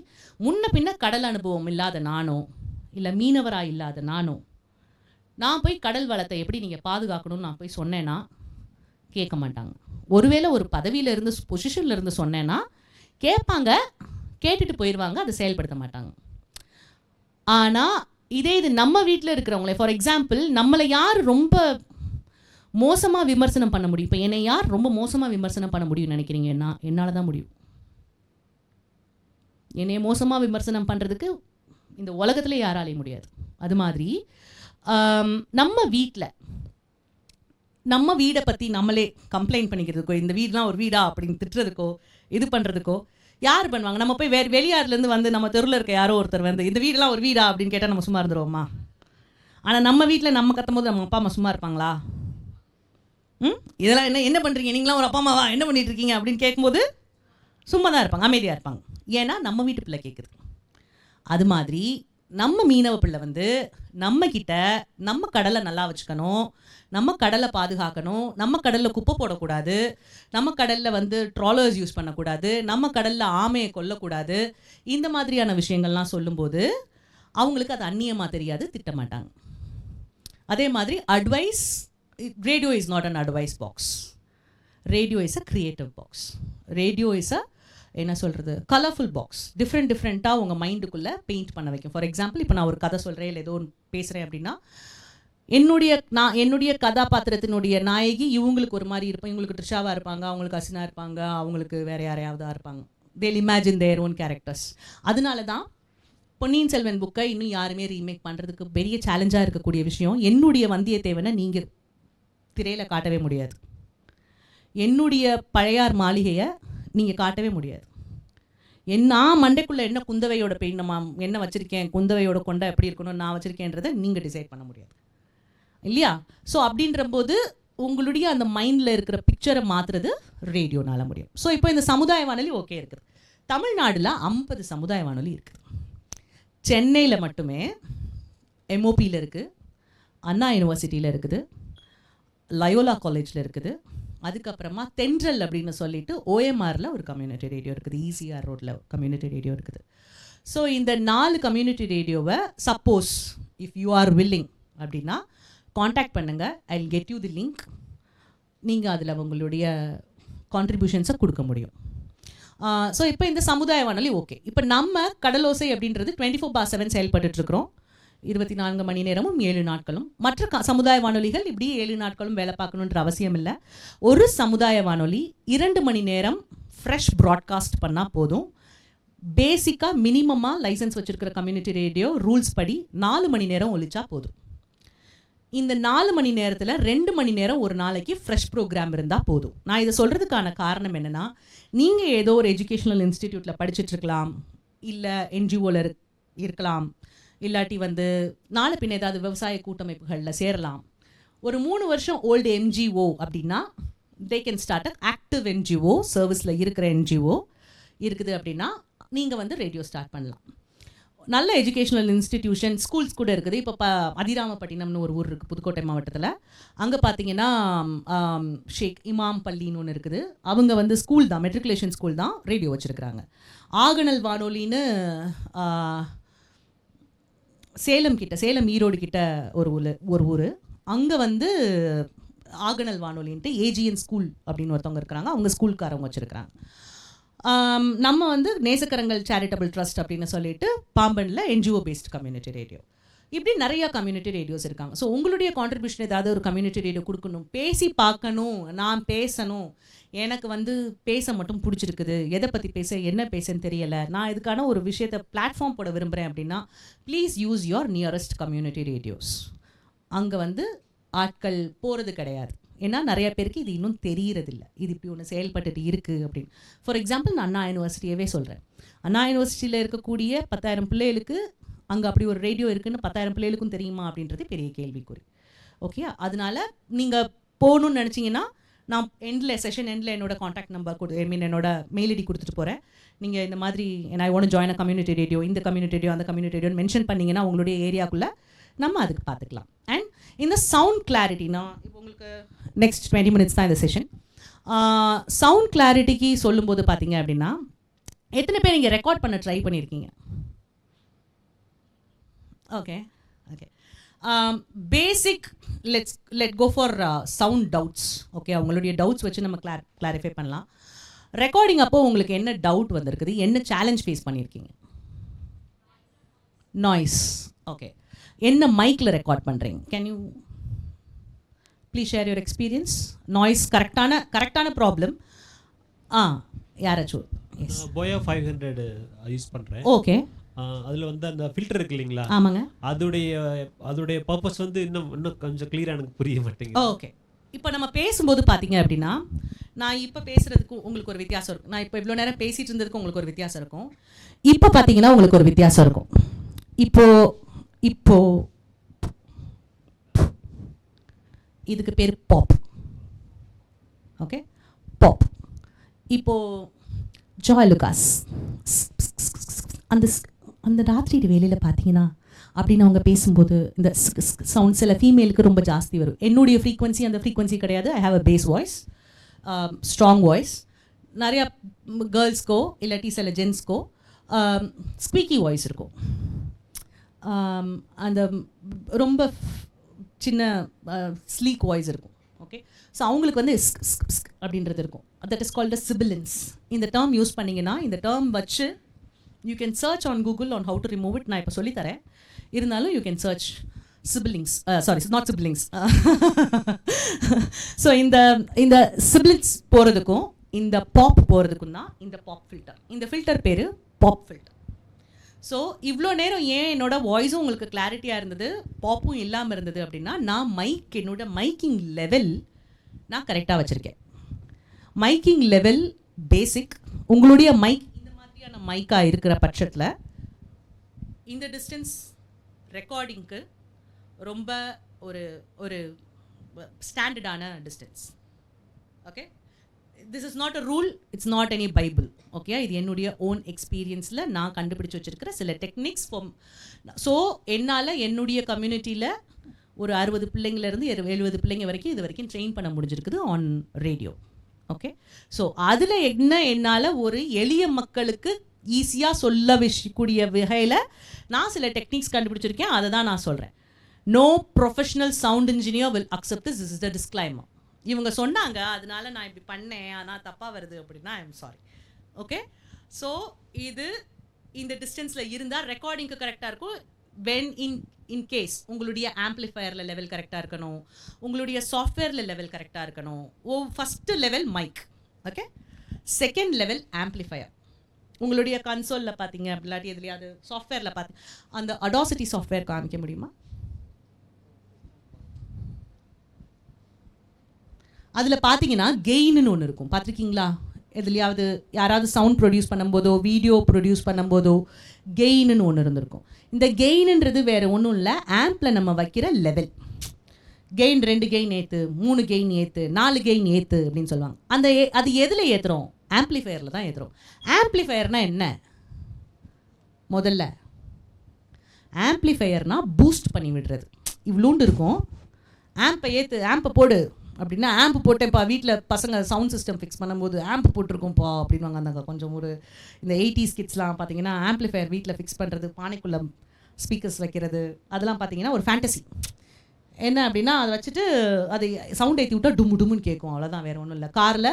முன்ன பின்ன கடல் அனுபவம் இல்லாத நானோ, இல்லை மீனவராக இல்லாத நானோ, நான் போய் கடல் வளத்தை எப்படி நீங்கள் பாதுகாக்கணும்னு நான் போய் சொன்னேன்னா கேட்க மாட்டாங்க. ஒருவேளை ஒரு பதவியில் இருந்து பொசிஷனில் இருந்து சொன்னேன்னா கேட்பாங்க, கேட்டுட்டு போயிடுவாங்க, அதை செயல்படுத்த மாட்டாங்க. ஆனால் இது நம்ம வீட்டில் இருக்கிறவங்களே, ஃபார் எக்ஸாம்பிள், நம்மளை யார் ரொம்ப மோசமாக விமர்சனம் பண்ண முடியும்? இப்போ என்னை யார் ரொம்ப மோசமாக விமர்சனம் பண்ண முடியும்னு நினைக்கிறீங்கன்னா என்னால் தான் முடியும். என்னை மோசமாக விமர்சனம் பண்ணுறதுக்கு இந்த உலகத்தில் யாராலையும் முடியாது. அது மாதிரி நம்ம வீட்டில் நம்ம வீடை பற்றி நம்மளே கம்ப்ளைண்ட் பண்ணிக்கிறதுக்கோ, இந்த வீடுலாம் ஒரு வீடா அப்படின்னு திட்டுறதுக்கோ இது பண்ணுறதுக்கோ யார் பண்ணுவாங்க? நம்ம போய் வெளியாறுலேருந்து வந்து நம்ம தெருவில் இருக்க யாரோ ஒருத்தர் வந்து இந்த வீடெலாம் ஒரு வீடா அப்படின்னு கேட்டால் நம்ம சும்மா இருந்துருவோமா? ஆனால் நம்ம வீட்டில் நம்ம கத்தும் போது நம்ம அப்பா அம்மா சும்மா இருப்பாங்களா? இதெல்லாம் என்ன பண்ணுறீங்க, நீங்களாம் ஒரு அப்பா அம்மாவா, என்ன பண்ணிட்டு இருக்கீங்க அப்படின்னு கேட்கும்போது சும்மா தான் இருப்பாங்க, அமைதியாக இருப்பாங்க. ஏன்னா நம்ம வீட்டு பிள்ளை கேட்குது. அது மாதிரி நம்ம மீனவ பிள்ளை வந்து நம்மக்கிட்ட நம்ம கடலை நல்லா வச்சுக்கணும், நம்ம கடலை பாதுகாக்கணும், நம்ம கடலில் குப்பை போடக்கூடாது, நம்ம கடலில் வந்து ட்ராலர்ஸ் யூஸ் பண்ணக்கூடாது, நம்ம கடலில் ஆமையை கொல்லக்கூடாது, இந்த மாதிரியான விஷயங்கள்லாம் சொல்லும்போது அவங்களுக்கு அது அந்நியமாக தெரியாது, திட்டமாட்டாங்க. அதே மாதிரி advice, radio is not an advice box, radio is a creative box, radio is a என்ன சொல்கிறது கலர்ஃபுல் பாக்ஸ். டிஃப்ரெண்ட்டாக உங்கள் மைண்டுக்குள்ளே பெயிண்ட் பண்ண வைக்கும். ஃபார் எக்ஸாம்பிள், இப்போ நான் ஒரு கதை சொல்கிறேன், இல்லை ஏதோ ஒன்று பேசுகிறேன் அப்படின்னா என்னுடைய கதாபாத்திரத்தினுடைய நாயகி இவங்களுக்கு ஒரு மாதிரி இருப்பாங்க, இவங்களுக்கு ட்ரிஷாவாக இருப்பாங்க, அவங்களுக்கு அசினா இருப்பாங்க, அவங்களுக்கு வேறு யாரையாவதாக இருப்பாங்க. தேல் இமேஜின் தேர் ஓன் கேரக்டர்ஸ். அதனால தான் பொன்னியின் செல்வன் புக்கை இன்னும் யாருமே ரீமேக் பண்ணுறதுக்கு பெரிய சேலஞ்சாக இருக்கக்கூடிய விஷயம். என்னுடைய வந்தியத்தேவனை நீங்கள் திரையில் காட்டவே முடியாது, என்னுடைய பழையார் மாளிகையை நீங்கள் காட்டவே முடியாது. நான் மண்டைக்குள்ளே என்ன குந்தவையோட பெயின் என்ன வச்சுருக்கேன், குந்தவையோட கொண்டை எப்படி இருக்கணும் நான் வச்சுருக்கேன்றதை நீங்கள் டிசைட் பண்ண முடியாது இல்லையா? ஸோ அப்படின்றபோது உங்களுடைய அந்த மைண்டில் இருக்கிற பிக்சரை மாற்றுறது ரேடியோனால முடியும். ஸோ இப்போ இந்த சமுதாய வானொலி ஓகே இருக்குது. தமிழ்நாட்டில் 50 சமுதாய வானொலி இருக்குது. சென்னையில் மட்டுமே எம்ஓபியில் இருக்குது, அண்ணா யூனிவர்சிட்டியில் இருக்குது, லயோலா காலேஜில் இருக்குது, அதுக்கப்புறமா தென்றல் அப்படின்னு சொல்லிட்டு ஓஎம்ஆரில் ஒரு கம்யூனிட்டி ரேடியோ இருக்குது, ஈசிஆர் ரோட்டில் கம்யூனிட்டி ரேடியோ இருக்குது. ஸோ இந்த 4 கம்யூனிட்டி ரேடியோவை suppose if you are willing அப்படின்னா காண்டாக்ட் பண்ணுங்கள், I will get you the link. நீங்கள் அதில் உங்களுடைய கான்ட்ரிபியூஷன்ஸை கொடுக்க முடியும். ஸோ இப்போ இந்த சமுதாய வானொலி ஓகே. இப்போ நம்ம கடலோசை அப்படின்றது 24/7 செயல்பட்டுருக்கிறோம், 24 மணி நேரமும் 7 நாட்களும். மற்ற சமுதாய வானொலிகள் இப்படி 7 நாட்களும் வேலை பார்க்கணுன்ற அவசியம் இல்லை. ஒரு சமுதாய வானொலி 2 மணி நேரம் ஃப்ரெஷ் ப்ராட்காஸ்ட் பண்ணால் போதும். பேசிக்காக மினிமமாக லைசன்ஸ் வச்சுருக்கிற கம்யூனிட்டி ரேடியோ ரூல்ஸ் படி 4 மணி நேரம் ஒலிச்சா போதும். இந்த 4 மணி நேரத்தில் 2 மணி நேரம் ஒரு நாளைக்கு ஃப்ரெஷ் ப்ரோக்ராம் இருந்தால் போதும். நான் இதை சொல்கிறதுக்கான காரணம் என்னென்னா, நீங்கள் ஏதோ ஒரு எஜுகேஷ்னல் இன்ஸ்டிடியூட்டில் படிச்சுட்ருக்கலாம், இல்லை என்ஜிஓவில் இருக்கலாம், இல்லாட்டி வந்து நாளை பின்ன ஏதாவது விவசாய கூட்டமைப்புகளில் சேரலாம். ஒரு 3 வருஷம் ஓல்டு என்ஜிஓ அப்படின்னா they can start a active NGO, சர்வீஸில் இருக்கிற என்ஜிஓ இருக்குது அப்படின்னா நீங்கள் வந்து ரேடியோ ஸ்டார்ட் பண்ணலாம். நல்ல எஜுகேஷ்னல் இன்ஸ்டிடியூஷன் ஸ்கூல்ஸ் கூட இருக்குது. இப்போ அதிராமப்பட்டினம்னு ஒரு ஊர் இருக்குது புதுக்கோட்டை மாவட்டத்தில். அங்கே பார்த்தீங்கன்னா ஷேக் இமாம் பள்ளின்னு ஒன்று இருக்குது. அவங்க வந்து ஸ்கூல் தான், மெட்ரிகுலேஷன் ஸ்கூல் தான், ரேடியோ வச்சுருக்கிறாங்க. ஆகனல் வானொலின்னு சேலம் ஈரோடு கிட்ட ஒரு ஊர், அங்கே வந்து ஆகனல் வானொலின்ட்டு ஏஜிஎன் ஸ்கூல் அப்படின்னு ஒருத்தவங்க இருக்கிறாங்க, அவங்க ஸ்கூல்காரவங்க வச்சுருக்கிறாங்க. நம்ம வந்து நேசக்கரங்கள் சேரிட்டபிள் ட்ரஸ்ட் அப்படின்னு சொல்லிட்டு பாம்பனில் NGO பேஸ்ட் கம்யூனிட்டி ரேடியோ. இப்படி நிறையா கம்யூனிட்டி ரேடியோஸ் இருக்காங்க. ஸோ உங்களுடைய கான்ட்ரிபியூஷன் ஏதாவது ஒரு கம்யூனிட்டி ரேடியோ கொடுக்கணும், பேசி பார்க்கணும், நான் பேசணும், எனக்கு வந்து பேச மட்டும் பிடிச்சிருக்குது, எதை பற்றி பேச என்ன பேசன்னு தெரியலை, நான் இதுக்கான ஒரு விஷயத்தை பிளாட்ஃபார்ம் போட விரும்புகிறேன் அப்படின்னா please use your nearest community radios. அங்கே வந்து ஆட்கள் போகிறது கிடையாது. ஏன்னா நிறைய பேருக்கு இது இன்னும் தெரியறதில்ல, இது இப்படி ஒன்று செயல்பட்டுட்டு இருக்குது அப்படின்னு. ஃபார் எக்ஸாம்பிள் நான் அண்ணா யூனிவர்சிட்டியவே சொல்கிறேன். அண்ணா யூனிவர்சிட்டியில் இருக்கக்கூடிய 10,000 பிள்ளைகளுக்கு அங்கே அப்படி ஒரு ரேடியோ இருக்குதுன்னு 10,000 பிள்ளைகளுக்கும் தெரியுமா அப்படின்றது பெரிய கேள்விக்குறி. ஓகே, அதனால் நீங்கள் போகணுன்னு நினச்சிங்கன்னா நான் செஷன் எண்டில் என்னோட காண்டாக்ட் நம்பர் என்னோட மெயில் ஐடி கொடுத்துட்டு போகிறேன். நீங்கள் இந்த மாதிரி I want to join a community radio, இந்த கம்யூனிட்டி ரேடியோ அந்த கம்யூனிட்டி ரேடியோன்னு மென்ஷன் பண்ணிங்கன்னா உங்களுடைய ஏரியாக்குள்ளே நம்ம அதுக்கு பார்த்துக்கலாம். அண்ட் இந்த சவுண்ட் கிளாரிட்டினா இப்போ உங்களுக்கு நெக்ஸ்ட் 20 minutes தான் இந்த செஷன். சவுண்ட் கிளாரிட்டிக்கு சொல்லும்போது பார்த்தீங்க அப்படின்னா எத்தனை பேர் இங்கே ரெக்கார்ட் பண்ண ட்ரை பண்ணியிருக்கீங்க? Okay okay, basic let go for sound doubts. Okay, அவங்களுடைய டவுட்ஸ் வச்சு நம்ம கிளாரிஃபை பண்ணலாம். ரெக்கார்டிங் அப்போ உங்களுக்கு என்ன டவுட் வந்திருக்குது, என்ன சேலஞ்ச் ஃபேஸ் பண்ணியிருக்கீங்க? நாய்ஸ். ஓகே, என்ன மைக்கில் ரெக்கார்ட் பண்ணுறீங்க? Can you please share your experience? Noise கரெக்டான ப்ராப்ளம். யாராச்சும்? போயா 500 யூஸ் பண்ணுறேன். ஓகே, அதில் வந்து அந்த ஃபில்டர் இருக்கு இல்லைங்களா? ஆமாங்க. அதோடைய பர்பஸ் வந்து இன்னும் கொஞ்சம் கிளியராக எனக்கு புரிய மாட்டேங்குது. ஓகே, இப்போ நம்ம பேசும்போது பார்த்தீங்க அப்படின்னா நான் இப்போ பேசுகிறதுக்கும் உங்களுக்கு ஒரு வித்தியாசம் இருக்கும். நான் இப்போ இவ்வளோ நேரம் பேசிகிட்டு இருந்ததுக்கும் உங்களுக்கு ஒரு வித்தியாசம் இருக்கும். இப்போ பார்த்தீங்கன்னா உங்களுக்கு ஒரு வித்தியாசம் இருக்கும். இப்போ இதுக்கு பேர் பாப். Okay, pop. இப்போது ஜாய் லுகாஸ் அந்த ராத்திரி வேலையில் பார்த்தீங்கன்னா அப்படின்னு அவங்க பேசும்போது இந்த சவுண்ட் சில ஃபீமேலுக்கு ரொம்ப ஜாஸ்தி வரும். என்னுடைய ஃப்ரீக்வன்சி அந்த ஃப்ரீக்வன்சி கிடையாது. I have a bass voice, strong voice. நிறையா கேர்ள்ஸ்க்கோ இல்லாட்டி சில ஜென்ஸ்க்கோ ஸ்குவீக்கி வாய்ஸ் இருக்கும். அந்த ரொம்ப சின்ன ஸ்லீக் வாய்ஸ் இருக்கும். ஓகே, ஸோ அவங்களுக்கு வந்து அப்படின்றது இருக்கும். That is called a sibilance. இந்த டேர்ம் யூஸ் பண்ணிங்கன்னா இந்த டேர்ம் வச்சு you can search on Google on how to remove it. நான் இப்போ சொல்லித்தரேன், இருந்தாலும் you can search siblings, sorry not siblings. So இந்த சிபிலிங்ஸ் போகிறதுக்கும் இந்த பாப் போகிறதுக்கும் தான் இந்த பாப் ஃபில்டர். இந்த ஃபில்டர் பேர் பாப் ஃபில்டர். ஸோ இவ்வளோ நேரம் ஏன் என்னோட வாய்ஸும் உங்களுக்கு கிளாரிட்டியாக இருந்தது, பாப்பும் இல்லாமல் இருந்தது அப்படின்னா நான் என்னோட மைக்கிங் லெவல் நான் கரெக்டாக வச்சுருக்கேன். மைக்கிங் லெவல் பேசிக். உங்களுடைய மைக் இந்த மாதிரியான மைக்காக இருக்கிற பட்சத்தில் இந்த டிஸ்டன்ஸ் ரெக்கார்டிங்க்கு ரொம்ப ஒரு ஸ்டாண்டர்டான distance. Okay, this is not a rule, it's not any Bible. Okay, இது என்னுடைய ஓன் எக்ஸ்பீரியன்ஸில் நான் கண்டுபிடிச்சி வச்சுருக்கிற சில டெக்னிக்ஸ். ஸோ என்னால் என்னுடைய கம்யூனிட்டியில் ஒரு 60 பிள்ளைங்கள்லேருந்து 70 பிள்ளைங்க வரைக்கும் இது வரைக்கும் ட்ரெயின் பண்ண முடிஞ்சிருக்குது ஆன் ரேடியோ. ஓகே, ஸோ அதில் என்னால் ஒரு எளிய மக்களுக்கு ஈஸியாக சொல்லக்கூடிய வகையில் நான் சில டெக்னிக்ஸ் கண்டுபிடிச்சிருக்கேன். அதை தான் நான் சொல்கிறேன். No professional sound engineer will accept this is the disclaimer. இவங்க சொன்னாங்க அதனால நான் இப்படி பண்ணேன் ஆனால் தப்பாக வருது அப்படின்னா I am sorry. Okay, so இந்த டிஸ்டன்ஸில் இருந்தால் ரெக்கார்டிங்க்கு கரெக்டாக இருக்கும். வென் இன் கேஸ் உங்களுடைய ஆம்ப்ளிஃபயரில் லெவல் கரெக்டாக இருக்கணும், உங்களுடைய சாஃப்ட்வேரில் லெவல் கரெக்டாக இருக்கணும். First level mic. Okay, second level amplifier. உங்களுடைய கன்சோலில் பார்த்தீங்க அப்படிலாட்டி எதுலையாவது சாஃப்ட்வேரில் பார்த்து அந்த அடாசிட்டி சாஃப்ட்வேர் காமிக்க முடியுமா? அதில் பார்த்தீங்கன்னா கெயின்னு ஒன்று இருக்கும், பார்த்துருக்கீங்களா? எதுலையாவது யாராவது சவுண்ட் ப்ரொடியூஸ் பண்ணும்போதோ வீடியோ ப்ரொடியூஸ் பண்ணும்போதோ கெயின்னு ஒன்று இருந்திருக்கும். இந்த கெயின்ன்றது வேறு ஒன்றும் இல்லை, ஆம்பில் நம்ம வைக்கிற லெவல். கெயின் 2 கெயின் ஏற்று, 3 கெயின் ஏற்று, 4 கெயின் ஏற்று அப்படின்னு சொல்லுவாங்க. அது எதில் ஏற்றுறோம்? ஆம்ப்ளிஃபயரில் தான் ஏற்றுறோம். ஆம்ப்ளிஃபயர்னால் என்ன? முதல்ல ஆம்ப்ளிஃபயர்னால் பூஸ்ட் பண்ணி விடுறது. இவ்வளோண்டு இருக்கும். ஆம்பை போடு அப்படின்னா ஆம்ப் போட்டேன்ப்பா, வீட்டில் பசங்க சவுண்ட் சிஸ்டம் ஃபிக்ஸ் பண்ணும்போது ஆம்ப் போட்டிருக்கோம்ப்பா அப்படின்வாங்க. அந்த கொஞ்சம் இந்த 80s கிட்ஸ்லாம் பார்த்தீங்கன்னா ஆம்ப்ளிஃபயர் வீட்டில் ஃபிக்ஸ் பண்ணுறது, பானைக்குள்ளே ஸ்பீக்கர்ஸ் வைக்கிறது, அதெல்லாம் பார்த்தீங்கன்னா ஒரு ஃபேண்டசி. என்ன அப்படின்னா அதை வச்சுட்டு அது சவுண்ட் ஏற்றி விட்டால் டும்முன்னு கேட்கும், அவ்வளோதான், வேறு ஒன்றும் இல்லை. காரில்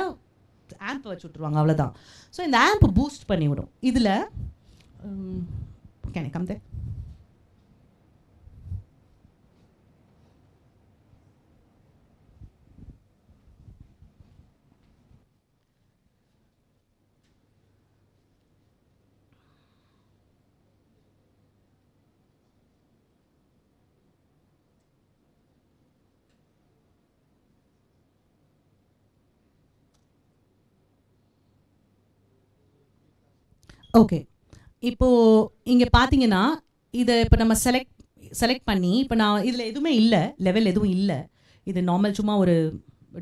ஆம்ப் வச்சு விட்ருவாங்க, அவ்வளோதான். ஸோ இந்த ஆம்ப் பூஸ்ட் பண்ணி விடும். இதில் கேன் கம் தே ஓகே. இப்போது இங்கே பார்த்தீங்கன்னா இதை இப்போ நம்ம செலக்ட் பண்ணி, இப்போ நான் இதில் எதுவுமே இல்லை, லெவல் எதுவும் இல்லை, இது நார்மல் சும்மா ஒரு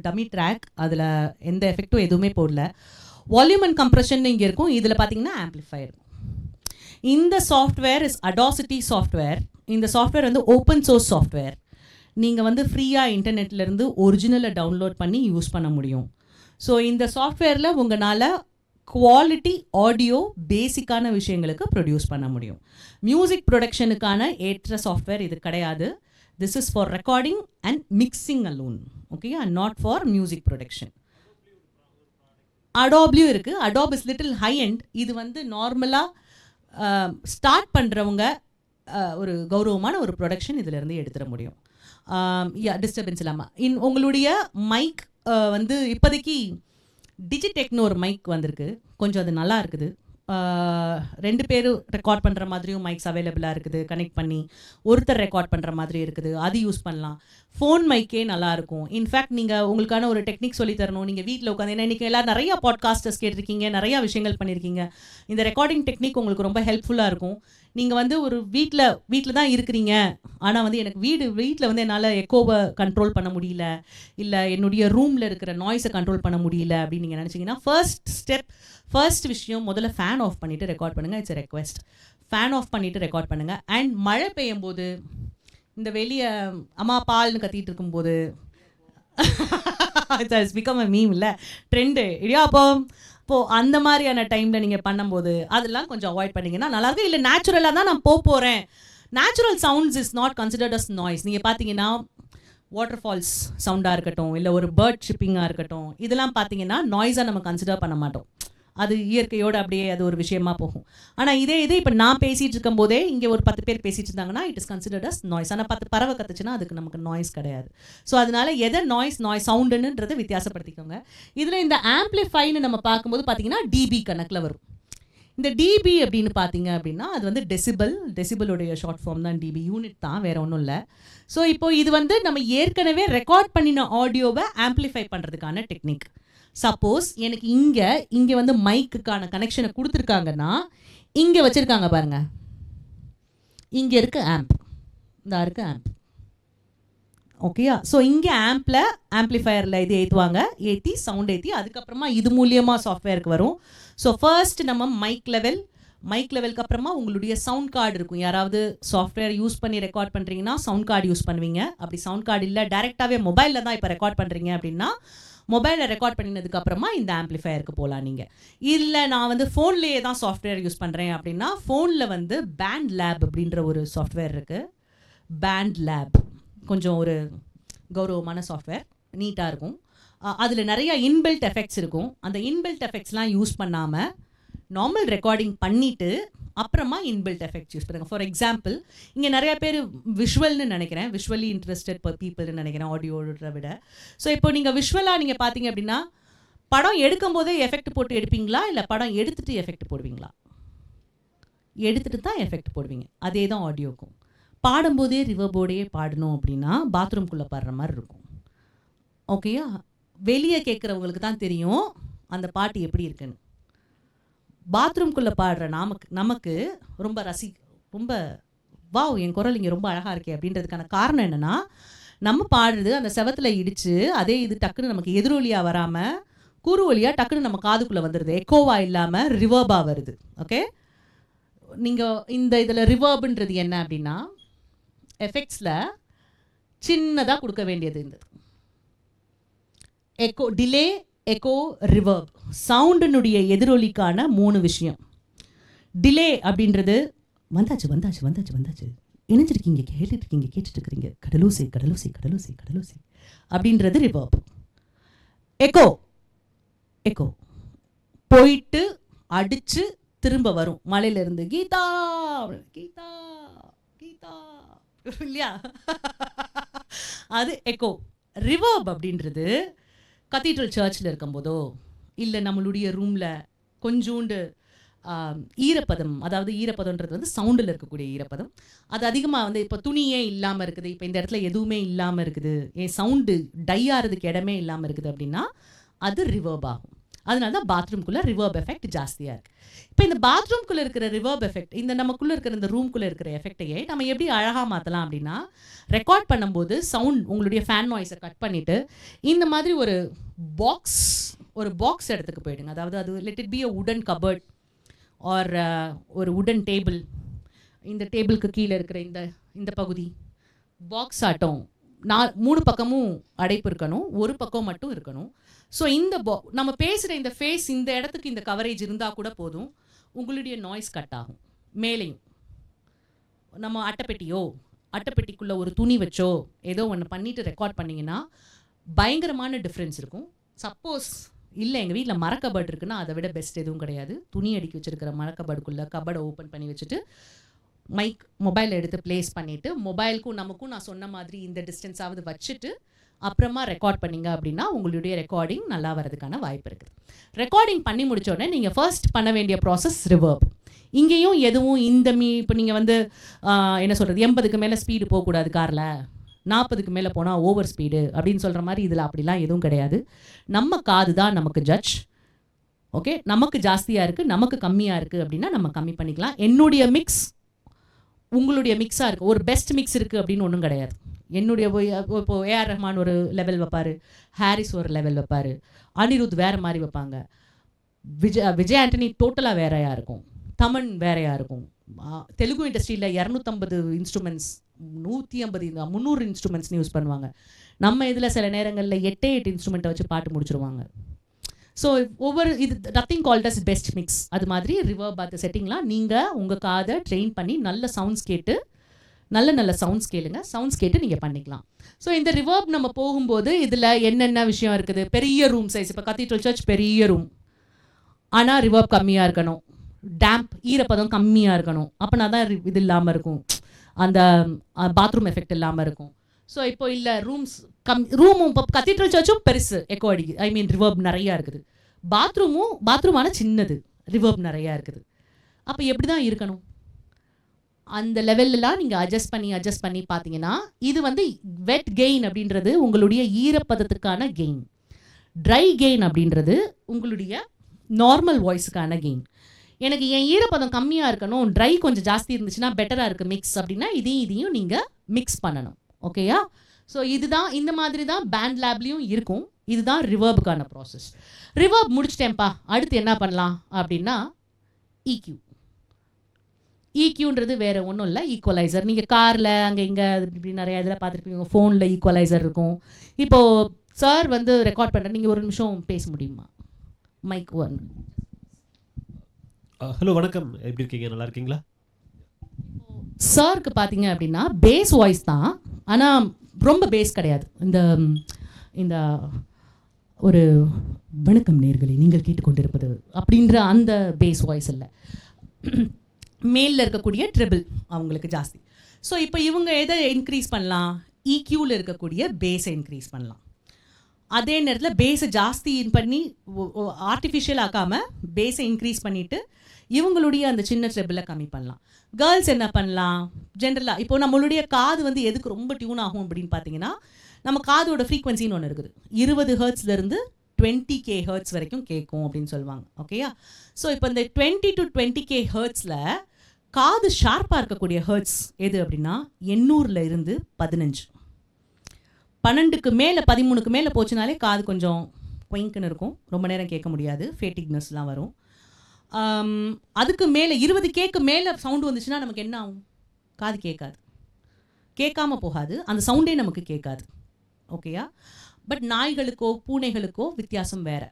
டம்மி ட்ராக், அதில் எந்த எஃபெக்ட்டும் எதுவுமே போடல. வால்யூம் அண்ட் கம்ப்ரெஷன் இங்கே இருக்கும். இதில் பார்த்தீங்கன்னா ஆம்ப்ளிஃபையர். இந்த சாஃப்ட்வேர் இஸ் அடாசிட்டி சாஃப்ட்வேர். இந்த சாஃப்ட்வேர் வந்து ஓப்பன் சோர்ஸ் சாஃப்ட்வேர். நீங்கள் வந்து ஃப்ரீயாக இன்டர்நெட்லேருந்து ஒரிஜினலை டவுன்லோட் பண்ணி யூஸ் பண்ண முடியும். ஸோ இந்த சாஃப்ட்வேரில் உங்களால் குவாலிட்டி ஆடியோ பேசிக்கான விஷயங்களுக்கு ப்ரொடியூஸ் பண்ண முடியும். மியூசிக் ப்ரொடக்ஷனுக்கான ஏற்ற சாஃப்ட்வேர் இது கிடையாது. This is for recording and mixing alone, okay, and not for music production. அடாப்லையும் இருக்குது. Adobe is little high end. இது வந்து நார்மலாக ஸ்டார்ட் பண்ணுறவங்க ஒரு கௌரவமான ஒரு ப்ரொடக்ஷன் இதிலேருந்து எடுத்துட முடியும். டிஸ்டர்பன்ஸ் இல்லாமல். உங்களுடைய மைக் வந்து இப்போதைக்கு டிஜிடெக்னு ஒரு மைக் வந்திருக்கு, கொஞ்சம் அது நல்லா இருக்குது. 2 பேரும் ரெக்கார்ட் பண்ணுற மாதிரியும் மைக்ஸ் அவைலபிளாக இருக்குது. கனெக்ட் பண்ணி ஒருத்தர் ரெக்கார்ட் பண்ணுற மாதிரி இருக்குது, அது யூஸ் பண்ணலாம். ஃபோன் மைக்கே நல்லாயிருக்கும். இன்ஃபேக்ட் நீங்கள் உங்களுக்கான ஒரு டெக்னிக் சொல்லி தரணும், நீங்கள் வீட்டில் உட்காந்து, ஏன்னா இன்றைக்கி எல்லோரும் நிறையா பாட்காஸ்டர்ஸ் கேட்டிருக்கீங்க, நிறையா விஷயங்கள் பண்ணியிருக்கீங்க. இந்த ரெக்கார்டிங் டெக்னிக் உங்களுக்கு ரொம்ப ஹெல்ப்ஃபுல்லாக இருக்கும். நீங்கள் வந்து ஒரு வீட்டில் தான் இருக்கிறீங்க, ஆனால் வந்து எனக்கு வீட்டில் வந்து என்னால் எக்கோவை கண்ட்ரோல் பண்ண முடியல, இல்லை என்னுடைய ரூமில் இருக்கிற நாய்ஸை கண்ட்ரோல் பண்ண முடியல அப்படின்னு நீங்கள் நினச்சிங்கன்னா ஃபர்ஸ்ட் விஷயம், முதல்ல ஃபேன் ஆஃப் பண்ணிவிட்டு ரெக்கார்ட் பண்ணுங்கள். It's a request. Fan off பண்ணிவிட்டு ரெக்கார்ட் பண்ணுங்கள். அண்ட் மழை பெய்யும் போது, இந்த வெளியே அம்மா பால்னு கத்திட்டு இருக்கும்போது, இட்ஸ் பிகம் அ மீம், இல்லை ட்ரெண்டு இடியாப்பம், இப்போது அந்த மாதிரியான டைமில் நீங்கள் பண்ணும்போது அதெல்லாம் கொஞ்சம் அவாய்ட் பண்ணிங்கன்னா நல்லாயிருக்கும். இல்லை நேச்சுரலாக தான் நான் போகிறேன், natural sounds is not considered as noise. நீங்கள் பார்த்தீங்கன்னா வாட்டர் ஃபால்ஸ் சவுண்டாக இருக்கட்டும், இல்லை ஒரு பேர்ட் ஷிப்பிங்காக இருக்கட்டும், இதெல்லாம் பார்த்தீங்கன்னா நாய்ஸாக நம்ம கன்சிடர் பண்ண மாட்டோம். அது இயற்கையோடு அப்படியே அது ஒரு விஷயமா போகும். ஆனால் இதே இப்போ நான் பேசிகிட்டு இருக்கும் போதே இங்கே ஒரு 10 பேர் பேசிகிட்டு இருந்தாங்கன்னா it is considered as noise. ஆனால் 10 பறவை கத்துச்சுன்னா அதுக்கு நமக்கு நாய்ஸ் கிடையாது. ஸோ அதனால் எதை நாய்ஸ் சவுண்டுன்றதை வித்தியாசப்படுத்திக்கோங்க. இதில் இந்த ஆம்ப்ளிஃபைன்னு நம்ம பார்க்கும்போது பார்த்தீங்கன்னா டிபி கணக்கில் வரும். இந்த டிபி அப்படின்னு பார்த்தீங்க அப்படின்னா அது வந்து டெசிபலுடைய ஷார்ட் ஃபார்ம் தான், டிபி யூனிட் தான், வேறு ஒன்றும் இல்லை. ஸோ இப்போது இது வந்து நம்ம ஏற்கனவே ரெக்கார்ட் பண்ணின ஆடியோவை ஆம்ப்ளிஃபை பண்ணுறதுக்கான டெக்னிக். சப்போஸ் எனக்கு இங்கே வந்து மைக்குக்கான கனெக்ஷனை கொடுத்துருக்காங்கன்னா, இங்கே வச்சுருக்காங்க பாருங்கள், இங்கே இருக்க ஆம்ப், இந்த இருக்க ஆம்ப், ஓகேயா. ஸோ இங்கே ஆம்ப்ளிஃபயரில் இது ஏற்றி சவுண்ட் ஏற்றி அதுக்கப்புறமா இது மூலியமாக சாஃப்ட்வேருக்கு வரும். ஸோ ஃபர்ஸ்ட் நம்ம மைக் லெவலுக்கு அப்புறமா உங்களுடைய சவுண்ட் கார்டு இருக்கும். யாராவது சாஃப்ட்வேர் யூஸ் பண்ணி ரெக்கார்ட் பண்ணுறீங்கன்னா சவுண்ட் கார்டு யூஸ் பண்ணுவீங்க. அப்படி சவுண்ட் கார்டு இல்லை, டேரெக்டாகவே மொபைலில் தான் இப்போ ரெக்கார்ட் பண்ணுறீங்க அப்படின்னா மொபைலில் ரெக்கார்ட் பண்ணினதுக்கப்புறமா இந்த ஆம்ப்ளிஃபயருக்கு போகலாம். நீங்கள் இல்லை நான் வந்து ஃபோன்லேயே தான் சாஃப்ட்வேர் யூஸ் பண்ணுறேன் அப்படின்னா ஃபோனில் வந்து பேண்ட் லேப் அப்படின்ற ஒரு சாஃப்ட்வேர் இருக்குது. பேண்ட் லேப் கொஞ்சம் ஒரு கௌரவமான சாஃப்ட்வேர், நீட்டாக இருக்கும். அதில் நிறையா இன்பில்ட் எஃபெக்ட்ஸ் இருக்கும். அந்த இன்பில்ட் எஃபெக்ட்ஸ்லாம் யூஸ் பண்ணாமல் நார்மல் ரெக்கார்டிங் பண்ணிவிட்டு அப்புறமா இன்பில்ட் எஃபெக்ட்ஸ் யூஸ் பண்ணுங்கள். ஃபார் எக்ஸாம்பிள், இங்கே நிறையா பேர் விஷுவல்னு நினைக்கிறேன், விஷுவலி இன்ட்ரெஸ்டட் பீப்புள்னு நினைக்கிறேன் ஆடியோட விட. ஸோ இப்போ நீங்கள் விஷுவலாக நீங்கள் பார்த்தீங்க அப்படின்னா படம் எடுக்கும் போதே எஃபெக்ட் போட்டு எடுப்பீங்களா, இல்லை படம் எடுத்துகிட்டு எஃபெக்ட் போடுவீங்களா? எடுத்துகிட்டு தான் எஃபெக்ட் போடுவீங்க. அதே தான் ஆடியோக்கும். பாடும்போதே ரிவர்போடையே பாடணும் அப்படின்னா பாத்ரூம்குள்ளே பாடுற மாதிரி இருக்கும், ஓகேயா. வெளியே கேட்குறவங்களுக்கு தான் தெரியும் அந்த பாட்டு எப்படி இருக்குன்னு. பாத்ரூம்குள்ளே பாடுற நமக்கு ரொம்ப வாவ் என் குரல் இங்கே ரொம்ப அழகாக இருக்கே அப்படின்றதுக்கான காரணம் என்னென்னா, நம்ம பாடுறது அந்த செவத்தில் இடித்து அதே இது டக்குன்னு நமக்கு எதிரொலியாக வராமல் குறு ஒலியாக டக்குன்னு நம்ம காதுக்குள்ளே வந்துடுது, எக்கோவாக இல்லாமல் ரிவர்பாக வருது. ஓகே, நீங்கள் இந்த இதில் ரிவர்புன்றது என்ன அப்படின்னா எஃபெக்ட்ஸில் சின்னதாக கொடுக்க வேண்டியது இந்த எக்கோ, டிலே, எக்கோ, ரிவர்ப், சவுண்டினுடைய எதிரொலிக்கான 3 விஷயம். டிலே அப்படின்றது வந்தாச்சு இணைஞ்சிருக்கீங்க, கேட்டுட்டு இருக்கிறீங்க, கடலூசி அப்படின்றது ரிவர்ப். எக்கோ எக்கோ போயிட்டு அடிச்சு திரும்ப வரும் மலையிலேருந்து கீதா கீதா கீதா இல்லையா, அது எக்கோ. ரிவர்ப் அப்படின்றது கத்தீட்ரல் சர்ச்சில் இருக்கும்போதோ இல்லை நம்மளுடைய ரூமில் கொஞ்சோண்டு ஈரப்பதம், அதாவது ஈரப்பதம்ன்றது வந்து சவுண்டில் இருக்கக்கூடிய ஈரப்பதம், அது அதிகமாக வந்து இப்போ துணியே இல்லாமல் இருக்குது, இப்போ இந்த இடத்துல எதுவுமே இல்லாமல் இருக்குது, என் சவுண்டு டை ஆகிறதுக்கு இடமே இல்லாமல் இருக்குது அப்படின்னா அது ரிவர்ப் ஆகும். அதனால தான் பாத்ரூம்குள்ளே ரிவர்ப் எஃபெக்ட் ஜாஸ்தியாக இருக்குது. இப்போ இந்த பாத்ரூம்குள்ளே இருக்கிற ரிவர்ப் எஃபெக்ட், இந்த நமக்குள்ளே இருக்கிற இந்த ரூம்குள்ளே இருக்கிற எஃபெக்டையே நம்ம எப்படி அழகாக மாற்றலாம் அப்படின்னா, ரெக்கார்ட் பண்ணும்போது சவுண்ட் உங்களுடைய ஃபேன் நாய்ஸை கட் பண்ணிவிட்டு இந்த மாதிரி ஒரு பாக்ஸ் இடத்துக்கு போயிடுங்க. அதாவது அது லெட் இட் பி அ வுடன் கபர்ட் ஆர் ஒரு வுடன் டேபிள். இந்த டேபிளுக்கு கீழே இருக்கிற இந்த பகுதி பாக்ஸ் ஆட்டம், 3 பக்கமும் அடைப்பு இருக்கணும், ஒரு பக்கம் மட்டும் இருக்கணும். ஸோ இந்த நம்ம பேசுகிற இந்த ஃபேஸ் இந்த இடத்துக்கு இந்த கவரேஜ் இருந்தால் கூட போதும், உங்களுடைய நாய்ஸ் கட் ஆகும். மேலேயும் நம்ம அட்டைப்பெட்டிக்குள்ளே ஒரு துணி வச்சோ ஏதோ ஒன்று பண்ணிவிட்டு ரெக்கார்ட் பண்ணிங்கன்னா பயங்கரமான டிஃப்ரென்ஸ் இருக்கும். சப்போஸ் இல்லை எங்கள் வீட்டில் மரக்கபர்டு இருக்குன்னா அதை விட பெஸ்ட் எதுவும் கிடையாது. துணி அடுக்கி வச்சுருக்கிற மரக்கபர்டுக்குள்ளே கபர்டை ஓப்பன் பண்ணி வச்சுட்டு மொபைலை எடுத்து ப்ளேஸ் பண்ணிவிட்டு மொபைலுக்கும் நமக்கும் நான் சொன்ன மாதிரி இந்த டிஸ்டன்ஸாவது வச்சுட்டு அப்புறமா ரெக்கார்ட் பண்ணிங்க அப்படின்னா உங்களுடைய ரெக்கார்டிங் நல்லா வரதுக்கான வாய்ப்பு இருக்குது. ரெக்கார்டிங் பண்ணி முடித்தோடனே நீங்கள் ஃபர்ஸ்ட் பண்ண வேண்டிய ப்ராசஸ் ரிவர்ப். இங்கேயும் எதுவும் இப்போ நீங்கள் வந்து என்ன சொல்கிறது, 80க்கு மேலே ஸ்பீடு போகக்கூடாது காரில், 40க்கு மேலே போனால் ஓவர் ஸ்பீடு அப்படின்னு சொல்கிற மாதிரி இதில் அப்படிலாம் எதுவும் கிடையாது. நம்ம காது தான் நமக்கு ஜட்ஜ். ஓகே, நமக்கு ஜாஸ்தியாக இருக்குது நமக்கு கம்மியாக இருக்குது அப்படின்னா நம்ம கம்மி பண்ணிக்கலாம். என்னுடைய மிக்ஸ் உங்களுடைய மிக்ஸாக இருக்குது, ஒரு பெஸ்ட் மிக்ஸ் இருக்குது அப்படின்னு ஒன்றும் கிடையாது. என்னுடைய இப்போ ஏஆர் ரஹ்மான் ஒரு லெவல் வைப்பார், ஹாரிஸ் ஒரு லெவல் வைப்பார், அனிருத் வேறு மாதிரி வைப்பாங்க, விஜய் ஆண்டனி டோட்டலாக வேறையாக இருக்கும், தமன் வேறையாக இருக்கும். தெலுங்கு இண்டஸ்ட்ரியில் 250 இன்ஸ்ட்ருமெண்ட்ஸ் 150 300 இன்ஸ்ட்ருமெண்ட்ஸ்னு யூஸ் பண்ணுவாங்க. நம்ம இதில் சில நேரங்களில் 8 இன்ஸ்ட்ருமெண்ட்டை வச்சு பாட்டு முடிச்சிருவாங்க. ஸோ ஒவ்வொரு இது nothing called as best mix. அது மாதிரி ரிவர்ப் பார்த்த செட்டிங்லாம் நீங்கள் உங்கள் காதை ட்ரெயின் பண்ணி நல்ல சவுண்ட்ஸ் கேட்டு நல்ல சவுண்ட்ஸ் கேளுங்க, சவுண்ட்ஸ் கேட்டு நீங்கள் பண்ணிக்கலாம். ஸோ இந்த ரிவர்ப் நம்ம போகும்போது இதில் என்னென்ன விஷயம் இருக்குது, பெரிய ரூம் சைஸ், இப்போ கத்தீட்ரல் சர்ச் பெரிய ரூம், ஆனால் ரிவர்ப் கம்மியாக இருக்கணும், டேம்ப் ஈரப்பதம் கம்மியாக இருக்கணும், அப்போனா தான் இது இல்லாமல் இருக்கும், அந்த பாத்ரூம் எஃபெக்ட் இல்லாமல் இருக்கும். ஸோ இப்போ இல்லை ரூமும் இப்போ கத்தீட்ரல் சர்ச்சும் பெருசு எக்கோ அடிக்குது, ஐ மீன் ரிவர்ப் நிறையா இருக்குது, பாத்ரூமான சின்னது ரிவர்ப் நிறையா இருக்குது. அப்போ எப்படி தான் இருக்கணும், அந்த லெவல்லாம் நீங்கள் அட்ஜஸ்ட் பண்ணி பார்த்தீங்கன்னா இது வந்து வெட் கெயின் அப்படின்றது உங்களுடைய ஈரப்பதத்துக்கான கெயின், ட்ரை கெயின் அப்படின்றது உங்களுடைய நார்மல் வாய்ஸுக்கான கெயின். எனக்கு என் ஈரப்பதம் கம்மியாக இருக்கணும், ட்ரை கொஞ்சம் ஜாஸ்தி இருந்துச்சுன்னா பெட்டராக இருக்குது மிக்ஸ் அப்படின்னா இதையும் நீங்கள் மிக்ஸ் பண்ணணும். ஓகேயா? ஸோ இதுதான், இந்த மாதிரி தான் பேண்ட் லேப்லேயும் இருக்கும். இதுதான் ரிவர்புக்கான ப்ராசஸ். ரிவர்ப் முடிச்சிட்டேன்ப்பா, அடுத்து என்ன பண்ணலாம் அப்படின்னா EQ. EQன்றது வேறு ஒன்றும் இல்லை, ஈக்குவலைசர். நீங்கள் காரில் அங்கே இங்கே இப்படி நிறையா இதில் பார்த்துருப்பீங்க, ஃபோனில் ஈக்குவலைசர் இருக்கும். இப்போது சார் வந்து ரெக்கார்ட் பண்ணுறேன், நீங்கள் ஒரு நிமிஷம் பேச முடியுமா? Mic one. ஹலோ வணக்கம், எப்படி இருக்கீங்க, நல்லா இருக்கீங்களா? சாருக்கு பார்த்தீங்க அப்படின்னா பேஸ் வாய்ஸ் தான், ஆனால் ரொம்ப பேஸ் கிடையாது. இந்த ஒரு வணக்கம் நேயர்களே நீங்கள் கேட்டுக்கொண்டிருப்பது அப்படின்ற அந்த பேஸ் வாய்ஸ் இல்லை, மேலில் இருக்கக்கூடிய ட்ரிபிள் அவங்களுக்கு ஜாஸ்தி. ஸோ இப்போ இவங்க எதை இன்க்ரீஸ் பண்ணலாம், EQவில் இருக்கக்கூடிய பேஸை இன்க்ரீஸ் பண்ணலாம். அதே நேரத்தில் பேஸை ஜாஸ்தி பண்ணி ஆர்டிஃபிஷியல் ஆக்காமல் பேஸை இன்க்ரீஸ் பண்ணிவிட்டு இவங்களுடைய அந்த சின்ன ட்ரிபிளை கம்மி பண்ணலாம். கேர்ள்ஸ் என்ன பண்ணலாம், ஜென்ரலாக இப்போ நம்மளுடைய காது வந்து எதுக்கு ரொம்ப டியூன் ஆகும் அப்படின்னு பார்த்தீங்கன்னா, நம்ம காதோட ஃப்ரீக்வன்சின்னு ஒன்று இருக்குது, 20 ஹெர்ட்ஸ்லேருந்து 20K ஹெர்ட்ஸ் வரைக்கும் கேட்கும் அப்படின்னு சொல்லுவாங்க. ஓகேயா? ஸோ இப்போ இந்த 20 to 20K ஹெர்ட்ஸில் காது ஷார்ப்பாக இருக்கக்கூடிய ஹெர்ட்ஸ் எது அப்படின்னா 800 இருந்து 15. 12க்கு மேலே 13க்கு மேலே போச்சுனாலே காது கொஞ்சம் குயிங்க்குன்னு இருக்கும், ரொம்ப நேரம் கேட்க முடியாது, ஃபேட்டிக்னஸ்லாம் வரும். அதுக்கு மேலே 20Kக்கு மேலே சவுண்டு வந்துச்சுன்னா நமக்கு என்ன ஆகும், காது கேட்காது, கேட்காம போகாது, அந்த சவுண்டே நமக்கு கேட்காது. ஓகேயா? பட் நாய்களுக்கோ பூனைகளுக்கோ வித்தியாசம் வேறு,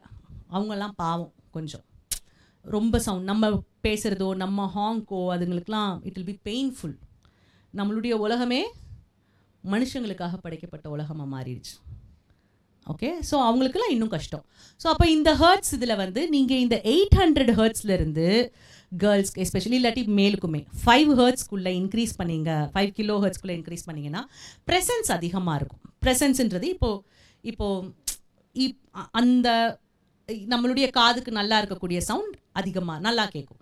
அவங்கெல்லாம் பாவம் கொஞ்சம் ரொம்ப சவுண்ட், நம்ம பேசுகிறதோ நம்ம ஹாங்கோ அதுங்களுக்கெலாம் இட் வில் பி பெயின்ஃபுல். நம்மளுடைய உலகமே மனுஷங்களுக்காக படைக்கப்பட்ட உலகமாக மாறிடுச்சு. ஓகே, ஸோ அவங்களுக்குலாம் இன்னும் கஷ்டம். ஸோ அப்போ இந்த ஹர்ட்ஸ் இதில் வந்து நீங்கள் இந்த 800 ஹர்ட்ஸ்லேருந்து கேர்ள்ஸ்க்கு எஸ்பெஷலி இல்லாட்டி மேலுக்குமே 5 ஹர்ட்ஸ்க்குள்ளே இன்க்ரீஸ் பண்ணிங்க, 5 கிலோ ஹர்ட்ஸ்க்குள்ளே இன்க்ரீஸ் பண்ணிங்கன்னா ப்ரெசன்ஸ் அதிகமாக இருக்கும். ப்ரெசன்ஸுன்றது இப்போது அந்த நம்மளுடைய காதுக்கு நல்லா இருக்கக்கூடிய சவுண்ட் அதிகமாக நல்லா கேட்கும்.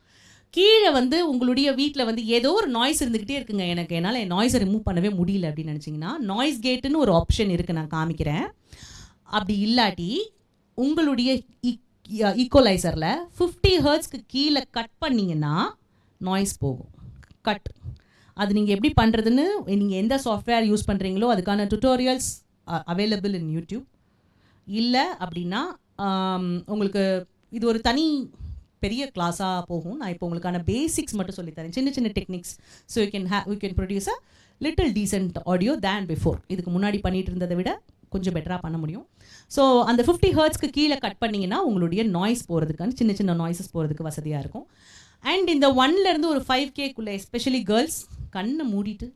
கீழே வந்து உங்களுடைய வீட்டில் வந்து ஏதோ ஒரு நாய்ஸ் இருந்துக்கிட்டே இருக்குங்க, எனக்கு என்னால் என் நாய்ஸை ரிமூவ் பண்ணவே முடியல அப்படின்னு நினச்சிங்கன்னா நாய்ஸ் கேட்டுன்னு ஒரு ஆப்ஷன் இருக்குது, நான் காமிக்கிறேன். அப்படி இல்லாட்டி உங்களுடைய ஈக்குவலைசரில் 50 ஹர்ட்ஸ்க்கு கீழே கட் பண்ணிங்கன்னா நாய்ஸ் போகும். கட் அது நீங்கள் எப்படி பண்ணுறதுன்னு நீங்கள் எந்த சாஃப்ட்வேர் யூஸ் பண்ணுறீங்களோ அதுக்கான டுட்டோரியல்ஸ் அவைலபிள் இன் யூடியூப். இல்லை அப்படின்னா உங்களுக்கு இது ஒரு தனி பெரிய கிளாஸாக போகும். நான் இப்போ உங்களுக்கான பேசிக்ஸ் மட்டும் சொல்லித்தரேன், சின்ன சின்ன techniques. So you can produce a little decent audio than before. இதுக்கு முன்னாடி பண்ணிட்டு இருந்ததை விட கொஞ்சம் பெட்டராக பண்ண முடியும். ஸோ அந்த 50 ஹர்ட்ஸ்க்கு கீழே கட் பண்ணிங்கன்னா உங்களுடைய நாய்ஸ் போகிறதுக்கான சின்ன சின்ன நாய்ஸஸ் போகிறதுக்கு வசதியாக இருக்கும். அண்ட் இந்த 1லேருந்து ஒரு 5Kக்குள்ளே எஸ்பெஷலி கேர்ள்ஸ் கண்ணை மூடிட்டு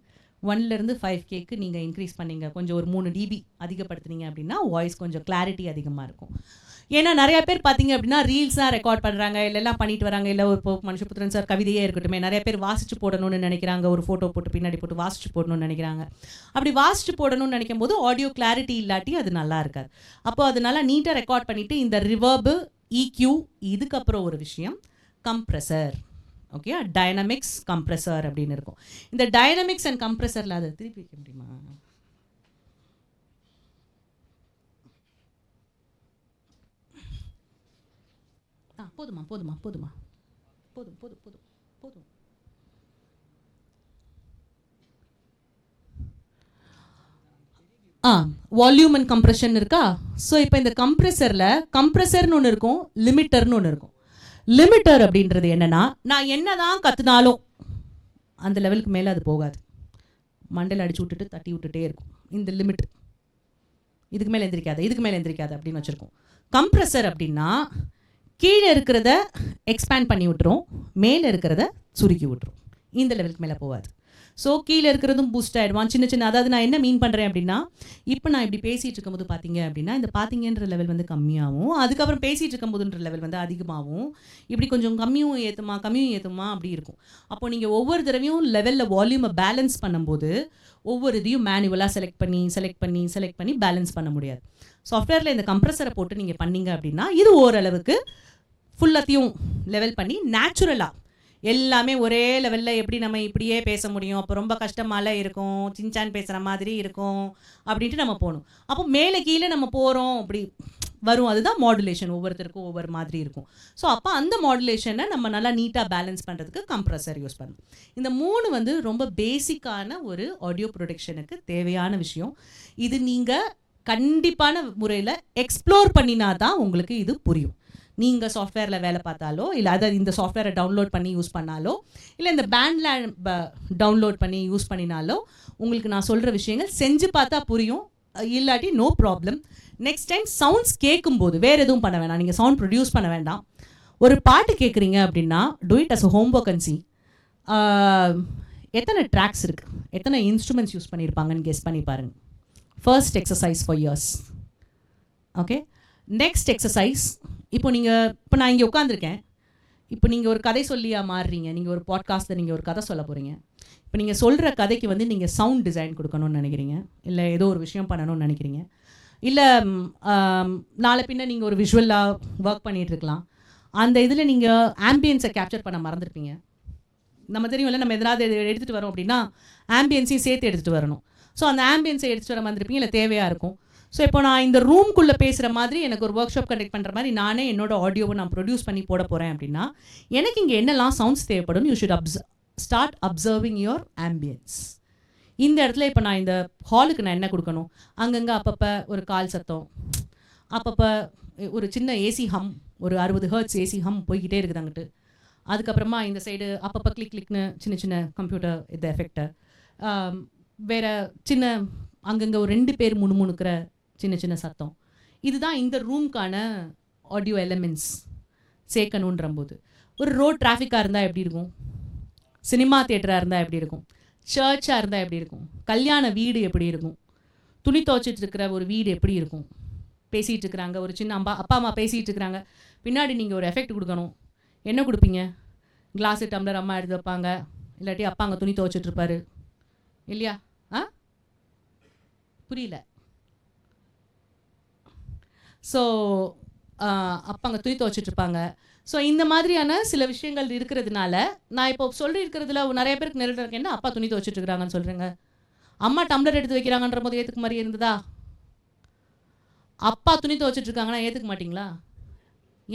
1லேருந்து 5Kக்கு நீங்கள் இன்க்ரீஸ் பண்ணிங்க, கொஞ்சம் ஒரு 3 dB அதிகப்படுத்துனீங்க அப்படின்னா வாய்ஸ் கொஞ்சம் கிளாரிட்டி அதிகமாக இருக்கும். ஏன்னா நிறையா பேர் பார்த்தீங்க அப்படின்னா ரீல்ஸாக ரெக்கார்ட் பண்ணுறாங்க, இல்லைலாம் பண்ணிட்டு வராங்க. இல்லை ஒரு இப்போ மனுஷபுத்திரன் சார் கவிதையே இருக்கட்டுமே, நிறைய பேர் வாசிச்சு போடணும்னு நினைக்கிறாங்க, ஒரு ஃபோட்டோ போட்டு பின்னாடி போட்டு வாசிச்சு போடணும்னு நினைக்கிறாங்க. அப்படி வாசிச்சு போடணும்னு நினைக்கும் போது ஆடியோ கிளாரிட்டி இல்லாட்டி அது நல்லா இருக்காது. அப்போ அதனால நீட்டாக ரெக்கார்ட் பண்ணிவிட்டு இந்த ரிவர்பு, EQ, இதுக்கப்புறம் ஒரு விஷயம் கம்ப்ரெசர். ஓகே, டைனமிக்ஸ் கம்ப்ரெசர் அப்படின்னு இருக்கும். இந்த டைனமிக்ஸ் அண்ட் கம்ப்ரெசரில் அதை திருப்பி வைக்க முடியுமா? போதுமா போதுமா போதுமா போதும் போதும் போதும் போதும். வால்யூம் அண்ட் கம்ப்ரெஷன் இருக்கா? ஸோ இப்போ இந்த கம்ப்ரெசர்னு ஒன்று இருக்கும், லிமிட்டர்னு ஒன்று இருக்கும். லிமிட்டர் அப்படின்றது என்னன்னா, நான் என்னதான் கற்றுனாலும் அந்த லெவலுக்கு மேலே அது போகாது, மண்டையில் அடிச்சு விட்டுட்டு தட்டி விட்டுட்டே இருக்கும். இந்த லிமிட் இதுக்கு மேலே எந்திரிக்காது அப்படின்னு வச்சுருக்கோம். கம்ப்ரெசர் அப்படின்னா கீழே இருக்கிறத எக்ஸ்பேண்ட் பண்ணி விட்டுரும், மேலே இருக்கிறத சுருக்கி விட்டுரும், இந்த லெவலுக்கு மேலே போகாது. ஸோ கீழே இருக்கிறதும் பூஸ்ட் ஆகிடுவான் சின்ன சின்ன. அதாவது நான் என்ன மீன் பண்ணுறேன் அப்படின்னா, இப்போ நான் இப்படி பேசிகிட்டு இருக்கும்போது பார்த்தீங்க அப்படின்னா இந்த பார்த்தீங்கன்ற லெவல் வந்து கம்மியாகும், அதுக்கப்புறம் பேசிகிட்டு இருக்கும்போதுன்ற லெவல் வந்து அதிகமாகும். இப்படி கொஞ்சம் கம்மியும் ஏற்றுமா அப்படி இருக்கும். அப்போ நீங்கள் ஒவ்வொரு தடவையும் லெவலில் வால்யூமை பேலன்ஸ் பண்ணும்போது ஒவ்வொரு இதையும் மேனுவலாக செலக்ட் பண்ணி பேலன்ஸ் பண்ண முடியாது. சாஃப்ட்வேரில் இந்த கம்ப்ரெசரை போட்டு நீங்கள் பண்ணீங்க அப்படின்னா இது ஓரளவுக்கு ஃபுல்லாத்தையும் லெவல் பண்ணி நேச்சுரலாக எல்லாமே ஒரே லெவலில் எப்படி நம்ம இப்படியே பேச முடியும், அப்போ ரொம்ப கஷ்டமால இருக்கும், சின்சான் பேசுகிற மாதிரி இருக்கும் அப்படின்ட்டு நம்ம போகணும். அப்போ மேலே கீழே நம்ம போகிறோம் அப்படி வரும், அதுதான் மாடுலேஷன். ஒவ்வொருத்தருக்கும் ஒவ்வொரு மாதிரி இருக்கும். ஸோ அப்போ அந்த மாடுலேஷனை நம்ம நல்லா நீட்டாக பேலன்ஸ் பண்ணுறதுக்கு கம்ப்ரெசர் யூஸ் பண்ணணும். இந்த 3 வந்து ரொம்ப பேசிக்கான ஒரு ஆடியோ ப்ரொடக்ஷனுக்கு தேவையான விஷயம். இது நீங்கள் கண்டிப்பான முறையில் எக்ஸ்ப்ளோர் பண்ணினா தான் உங்களுக்கு இது புரியும். நீங்கள் சாஃப்ட்வேரில் வேலை பார்த்தாலோ, இல்லை அதை இந்த சாஃப்ட்வேரை டவுன்லோட் பண்ணி யூஸ் பண்ணாலோ, இல்லை இந்த பேண்டில் டவுன்லோட் பண்ணி யூஸ் பண்ணினாலோ உங்களுக்கு நான் சொல்கிற விஷயங்கள் செஞ்சு பார்த்தா புரியும். இல்லாட்டி no problem. Next time sounds கேட்கும்போது வேறு எதுவும் பண்ண வேண்டாம், நீங்கள் சவுண்ட் ப்ரொடியூஸ் பண்ண வேண்டாம். ஒரு பாட்டு கேட்குறீங்க அப்படின்னா do it as a homework and see எத்தனை ட்ராக்ஸ் இருக்குது, எத்தனை இன்ஸ்ட்ருமெண்ட்ஸ் யூஸ் பண்ணியிருப்பாங்கன்னு கெஸ் பண்ணி பாருங்கள். First exercise for ears. Okay, next exercise. இப்போ நான் இங்கே உட்காந்துருக்கேன், இப்போ நீங்கள் ஒரு கதை சொல்லியா மாறுறீங்க, நீங்கள் ஒரு பாட்காஸ்ட்டில் நீங்கள் ஒரு கதை சொல்ல போகிறீங்க. இப்போ நீங்கள் சொல்கிற கதைக்கு வந்து நீங்கள் சவுண்ட் டிசைன் கொடுக்கணும்னு நினைக்கிறீங்க, இல்லை ஏதோ ஒரு விஷயம் பண்ணணும்னு நினைக்கிறீங்க, இல்லை நாளை பின்ன நீங்கள் ஒரு விஷுவலாக ஒர்க் பண்ணிகிட்ருக்கலாம். அந்த இதில் நீங்கள் ஆம்பியன்ஸை கேப்சர் பண்ண மறந்துருப்பீங்க. நம்ம தெரியும்ல, நம்ம எதனாவது எடுத்துகிட்டு வரோம் அப்படின்னா ஆம்பியன்ஸையும் சேர்த்து எடுத்துகிட்டு வரணும். ஸோ அந்த ஆம்பியன்ஸை எடுத்துகிட்டு வர மறந்துருப்பீங்க, இல்லை தேவையாக இருக்கும். ஸோ இப்போ நான் இந்த ரூம்குள்ளே பேசுகிற மாதிரி எனக்கு ஒரு ஒர்க் ஷாப் கண்டக்ட் பண்ணுற மாதிரி நானே என்னோட ஆடியோவை நான் ப்ரொடியூஸ் பண்ணி போட போகிறேன் அப்படின்னா எனக்கு இங்கே என்னெல்லாம் சவுண்ட்ஸ் தேவைப்படும், you should start observing your ambience. இந்த இடத்துல இப்போ நான் இந்த ஹாலுக்கு நான் என்ன கொடுக்கணும், அங்கங்கே அப்பப்போ ஒரு கால் சத்தம், அப்பப்போ ஒரு சின்ன ஏசி ஹம், ஒரு 60 ஹர்ட்ஸ் ஏசி ஹம் போய்கிட்டே இருக்குது அங்கிட்டு. அதுக்கப்புறமா இந்த சைடு அப்பப்போ கிளிக்னு சின்ன சின்ன கம்ப்யூட்டர் இது எஃபெக்டை, வேறு சின்ன அங்கங்கே ஒரு 2 பேர் முணுமுணுக்கிற சின்ன சின்ன சத்தம். இதுதான் இந்த ரூம்க்கான ஆடியோ எலிமெண்ட்ஸ் சேர்க்கணுன்ற போது. ஒரு ரோட் டிராஃபிக்காக இருந்தால் எப்படி இருக்கும், சினிமா தியேட்டராக இருந்தால் எப்படி இருக்கும், சர்ச்சாக இருந்தால் எப்படி இருக்கும், கல்யாண வீடு எப்படி இருக்கும், துணி துவைச்சிட்டு இருக்கிற ஒரு வீடு எப்படி இருக்கும், பேசிகிட்டு இருக்கிறாங்க, ஒரு சின்ன அப்பா அம்மா பேசிகிட்டு இருக்கிறாங்க, பின்னாடி நீங்கள் ஒரு எஃபெக்ட் கொடுக்கணும். என்ன கொடுப்பீங்க? கிளாஸு டம்ளர் அம்மா எடுத்து வைப்பாங்க, இல்லாட்டி அப்பா அங்கே துணி துவைச்சிட்ருப்பாரு இல்லையா? புரியல. ஸோ அப்பா அங்கே துணி துவைச்சிட்ருப்பாங்க. ஸோ இந்த மாதிரியான சில விஷயங்கள் இருக்கிறதுனால நான் இப்போ சொல்லியிருக்கிறதுல நிறைய பேருக்கு நேரில் இருக்கேன், என்ன அப்பா துணி துவைச்சிட்ருக்குறாங்கன்னு சொல்கிறேங்க. அம்மா டம்ளர் எடுத்து வைக்கிறாங்கன்ற போது ஏற்றுக்க மாதிரி இருந்ததா? அப்பா துணி துவைச்சிட்ருக்காங்கன்னா ஏற்றுக்க மாட்டிங்களா?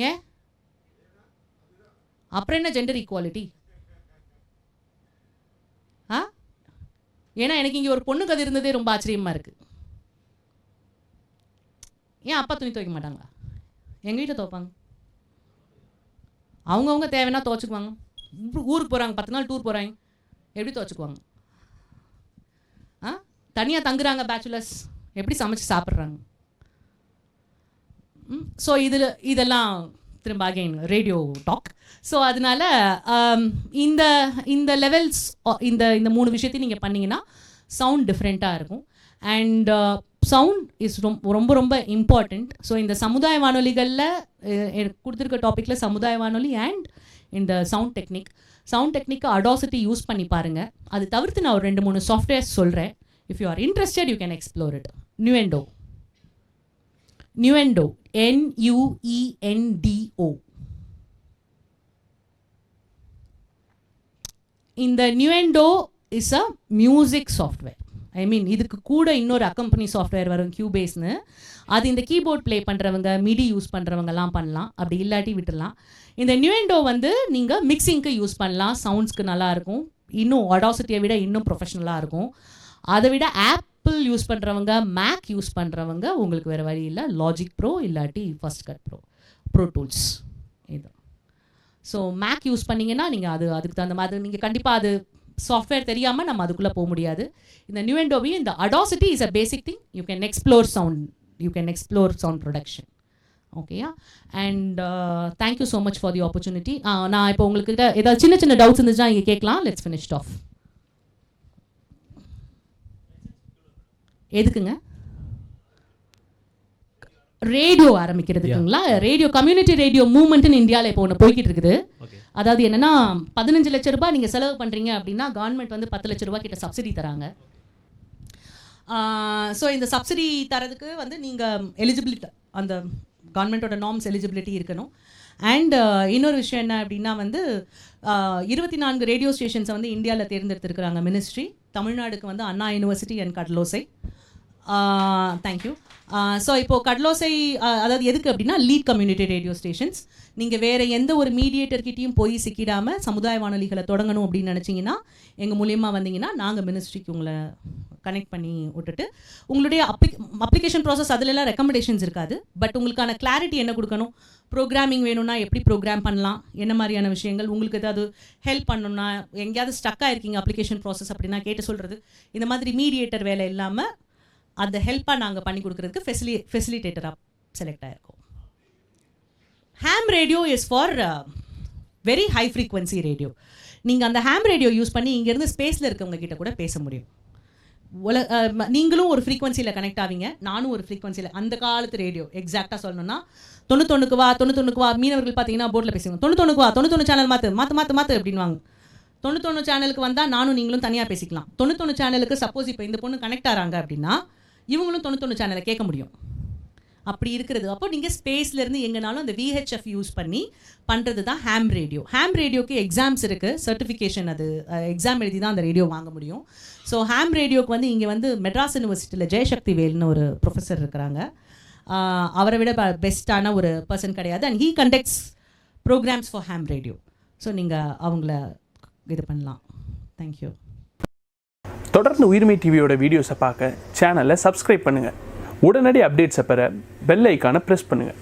ஏன்? அப்புறம் என்ன ஜெண்டர் ஈக்குவாலிட்டி? ஏன்னா எனக்கு இங்கே ஒரு பொண்ணு கதை இருந்ததே ரொம்ப ஆச்சரியமாக இருக்குது. ஏன் அப்பா துணி துவைக்க மாட்டாங்களா? எங்கள் வீட்டில் துவைப்பாங்க. அவங்கவுங்க தேவைன்னா துவைச்சிக்குவாங்க. ஊருக்கு போகிறாங்க, 10 நாள் டூர் போகிறாங்க, எப்படி துவைச்சிக்குவாங்க? தனியாக தங்குறாங்க பேச்சுலர்ஸ், எப்படி சமைச்சு சாப்பிட்றாங்க? ஸோ இதெல்லாம் திரும்ப அகைன் ரேடியோ டாக். ஸோ அதனால் இந்த லெவல்ஸ் இந்த 3 விஷயத்தையும் நீங்கள் பண்ணிங்கன்னா சவுண்ட் டிஃப்ரெண்ட்டாக இருக்கும். அண்ட் சவுண்ட் இஸ் ரொம்ப ரொம்ப இம்பார்ட்டண்ட். ஸோ இந்த சமுதாய வானொலிகளில் கொடுத்துருக்க டாப்பிக்கில் சமுதாய வானொலி அண்ட் இந்த சவுண்ட் டெக்னிக்கு Audacity யூஸ் பண்ணி பாருங்கள். அது தவிர்த்து நான் ஒரு 2-3 சாஃப்ட்வேர்ஸ் சொல்கிறேன். If you are interested you can explore it. Nuendo Nuendo இந்த Nuendo is a music software. I mean இதுக்கு கூட இன்னொரு அக்கம்பனி சாஃப்ட்வேர் வரும், கியூபேஸ்னு. அது இந்த கீபோர்ட் ப்ளே பண்ணுறவங்க, மிடி யூஸ் பண்ணுறவங்கலாம் பண்ணலாம், அப்படி இல்லாட்டி விட்டுடலாம். இந்த Nuendo வந்து நீங்கள் மிக்சிங்க்கு யூஸ் பண்ணலாம், சவுண்ட்ஸ்க்கு நல்லாயிருக்கும், இன்னும் Audacityயை விட இன்னும் ப்ரொஃபஷ்னலாக இருக்கும். அதை விட ஆப்பிள் யூஸ் பண்ணுறவங்க, மேக் யூஸ் பண்ணுறவங்க உங்களுக்கு வேறு வழி இல்லை, லாஜிக் ப்ரோ இல்லாட்டி ஃபர்ஸ்ட் கட் ப்ரோ டூல்ஸ் இது. ஸோ மேக் யூஸ் பண்ணிங்கன்னா நீங்கள் அதுக்கு தகுந்த மாதிரி நீங்கள் கண்டிப்பாக அது சாஃப்ட்வேர் தெரியாமல் நம்ம அதுக்குள்ளே போக முடியாது. இந்த Nuendoவையும் இந்த Audacity is a basic thing. You can explore sound production. ஓகேயா? And thank you so much for the opportunity. நான் இப்போ உங்களுக்கு ஏதாவது சின்ன டவுட்ஸ் இருந்துச்சுன்னா நீங்கள் கேட்கலாம். Let's finished off. எதுக்குங்க? ரேடியோ ஆரம்பிக்கிறதுக்குங்களா? ரேடியோ கம்யூனிட்டி ரேடியோ மூவ்மெண்ட்னு இந்தியாவில் இப்போ ஒன்று போய்கிட்டு இருக்குது. அதாவது என்னென்னா 15 லட்ச ரூபாய் நீங்கள் செலவு பண்ணுறீங்க அப்படின்னா கவர்மெண்ட் வந்து 10 லட்ச ரூபா கிட்ட சப்சிடி தராங்க. ஸோ இந்த சப்சிடி தரதுக்கு வந்து நீங்கள் எலிஜிபிலிட்டி, அந்த கவர்மெண்ட்டோட நார்ம்ஸ் எலிஜிபிலிட்டி இருக்கணும். அண்ட் இன்னொரு விஷயம் என்ன அப்படின்னா வந்து 24 ரேடியோ ஸ்டேஷன்ஸை வந்து இந்தியாவில் தேர்ந்தெடுத்திருக்கிறாங்க மினிஸ்ட்ரி. தமிழ்நாடுக்கு வந்து Anna university and Kadalosai. Thank you. So இப்போது கடலோசை அதாவது எதுக்கு அப்படின்னா லீட் கம்யூனிட்டி ரேடியோ ஸ்டேஷன்ஸ். நீங்கள் வேறு எந்த ஒரு மீடியேட்டர்கிட்டையும் போய் சிக்கிடாமல் சமுதாய வானொலிகளை தொடங்கணும் அப்படின்னு நினச்சிங்கன்னா எங்கள் மூலியமாக வந்தீங்கன்னா நாங்கள் மினிஸ்ட்ரிக்கு உங்களை கனெக்ட் பண்ணி விட்டுட்டு உங்களுடைய அப்ளிகேஷன் ப்ராசஸ் அதிலெல்லாம் ரெக்கமெண்டேஷன்ஸ் இருக்காது. பட் உங்களுக்கான கிளாரிட்டி என்ன கொடுக்கணும், ப்ரோக்ராமிங் வேணும்னா எப்படி ப்ரோக்ராம் பண்ணலாம், என்ன மாதிரியான விஷயங்கள், உங்களுக்கு ஏதாவது ஹெல்ப் பண்ணணும்னா, எங்கேயாவது ஸ்டக்காக இருக்கீங்க அப்ளிகேஷன் ப்ராசஸ் அப்படின்னா கேட்டு சொல்கிறது, இந்த மாதிரி மீடியேட்டர் வேலை இல்லாமல் அந்த ஹெல்ப்பாக நாங்கள் பண்ணி கொடுக்குறதுக்கு ஃபெசிலிட்டேட்டராக செலக்ட் ஆகிருக்கோம். Ham radio is for very high frequency radio. நீங்கள் அந்த ஹேம் ரேடியோ யூஸ் பண்ணி இங்கேருந்து ஸ்பேஸில் இருக்கவங்க கிட்ட கூட பேச முடியும். நீங்களும் ஒரு ஃப்ரீக்வன்சியில் கனெக்ட் ஆவீங்க, நானும் ஒரு ஃப்ரீக்வன்சியில். அந்த காலத்து ரேடியோ எக்ஸாக்டாக சொல்லணும்னா 91 வா மீனவர்கள் பார்த்தீங்கன்னா போர்டில் பேசுவாங்க, 91 சேனல் மாற்று அப்படின்வாங்க. 91 சேனலுக்கு வந்தால் நானும் நீங்களும் தனியாக பேசிக்கலாம். 91 சேனலுக்கு சப்போஸ் இப்போ இந்த பொண்ணு கனெக்ட் ஆகிறாங்க அப்படின்னா இவங்களும் 91 சேனலை கேட்க முடியும். அப்படி இருக்கிறது. அப்போ நீங்கள் ஸ்பேஸ்லேருந்து எங்கேனாலும் அந்த VHF யூஸ் பண்ணி பண்ணுறது தான் ஹேம் ரேடியோ. ஹேம் ரேடியோக்கு எக்ஸாம்ஸ் இருக்குது, சர்டிஃபிகேஷன், அது எக்ஸாம் எழுதி தான் அந்த ரேடியோ வாங்க முடியும். ஸோ ஹேம் ரேடியோக்கு வந்து இங்கே வந்து மெட்ராஸ் யூனிவர்சிட்டியில் ஜெயசக்தி வேல்னு ஒரு ப்ரொஃபஸர் இருக்கிறாங்க. அவரை விட பெஸ்ட்டான ஒரு பர்சன் கிடையாது. And he conducts programs for ham radio. So நீங்கள் அவங்கள இது பண்ணலாம். தேங்க்யூ. தொடர்ந்து உயிர்மை டிவியோட வீடியோஸை பார்க்க சேனலை சப்ஸ்கிரைப் பண்ணுங்கள். உடனடி அப்டேட்ஸை பெற பெல் ஐக்கானை ப்ரெஸ் பண்ணுங்கள்.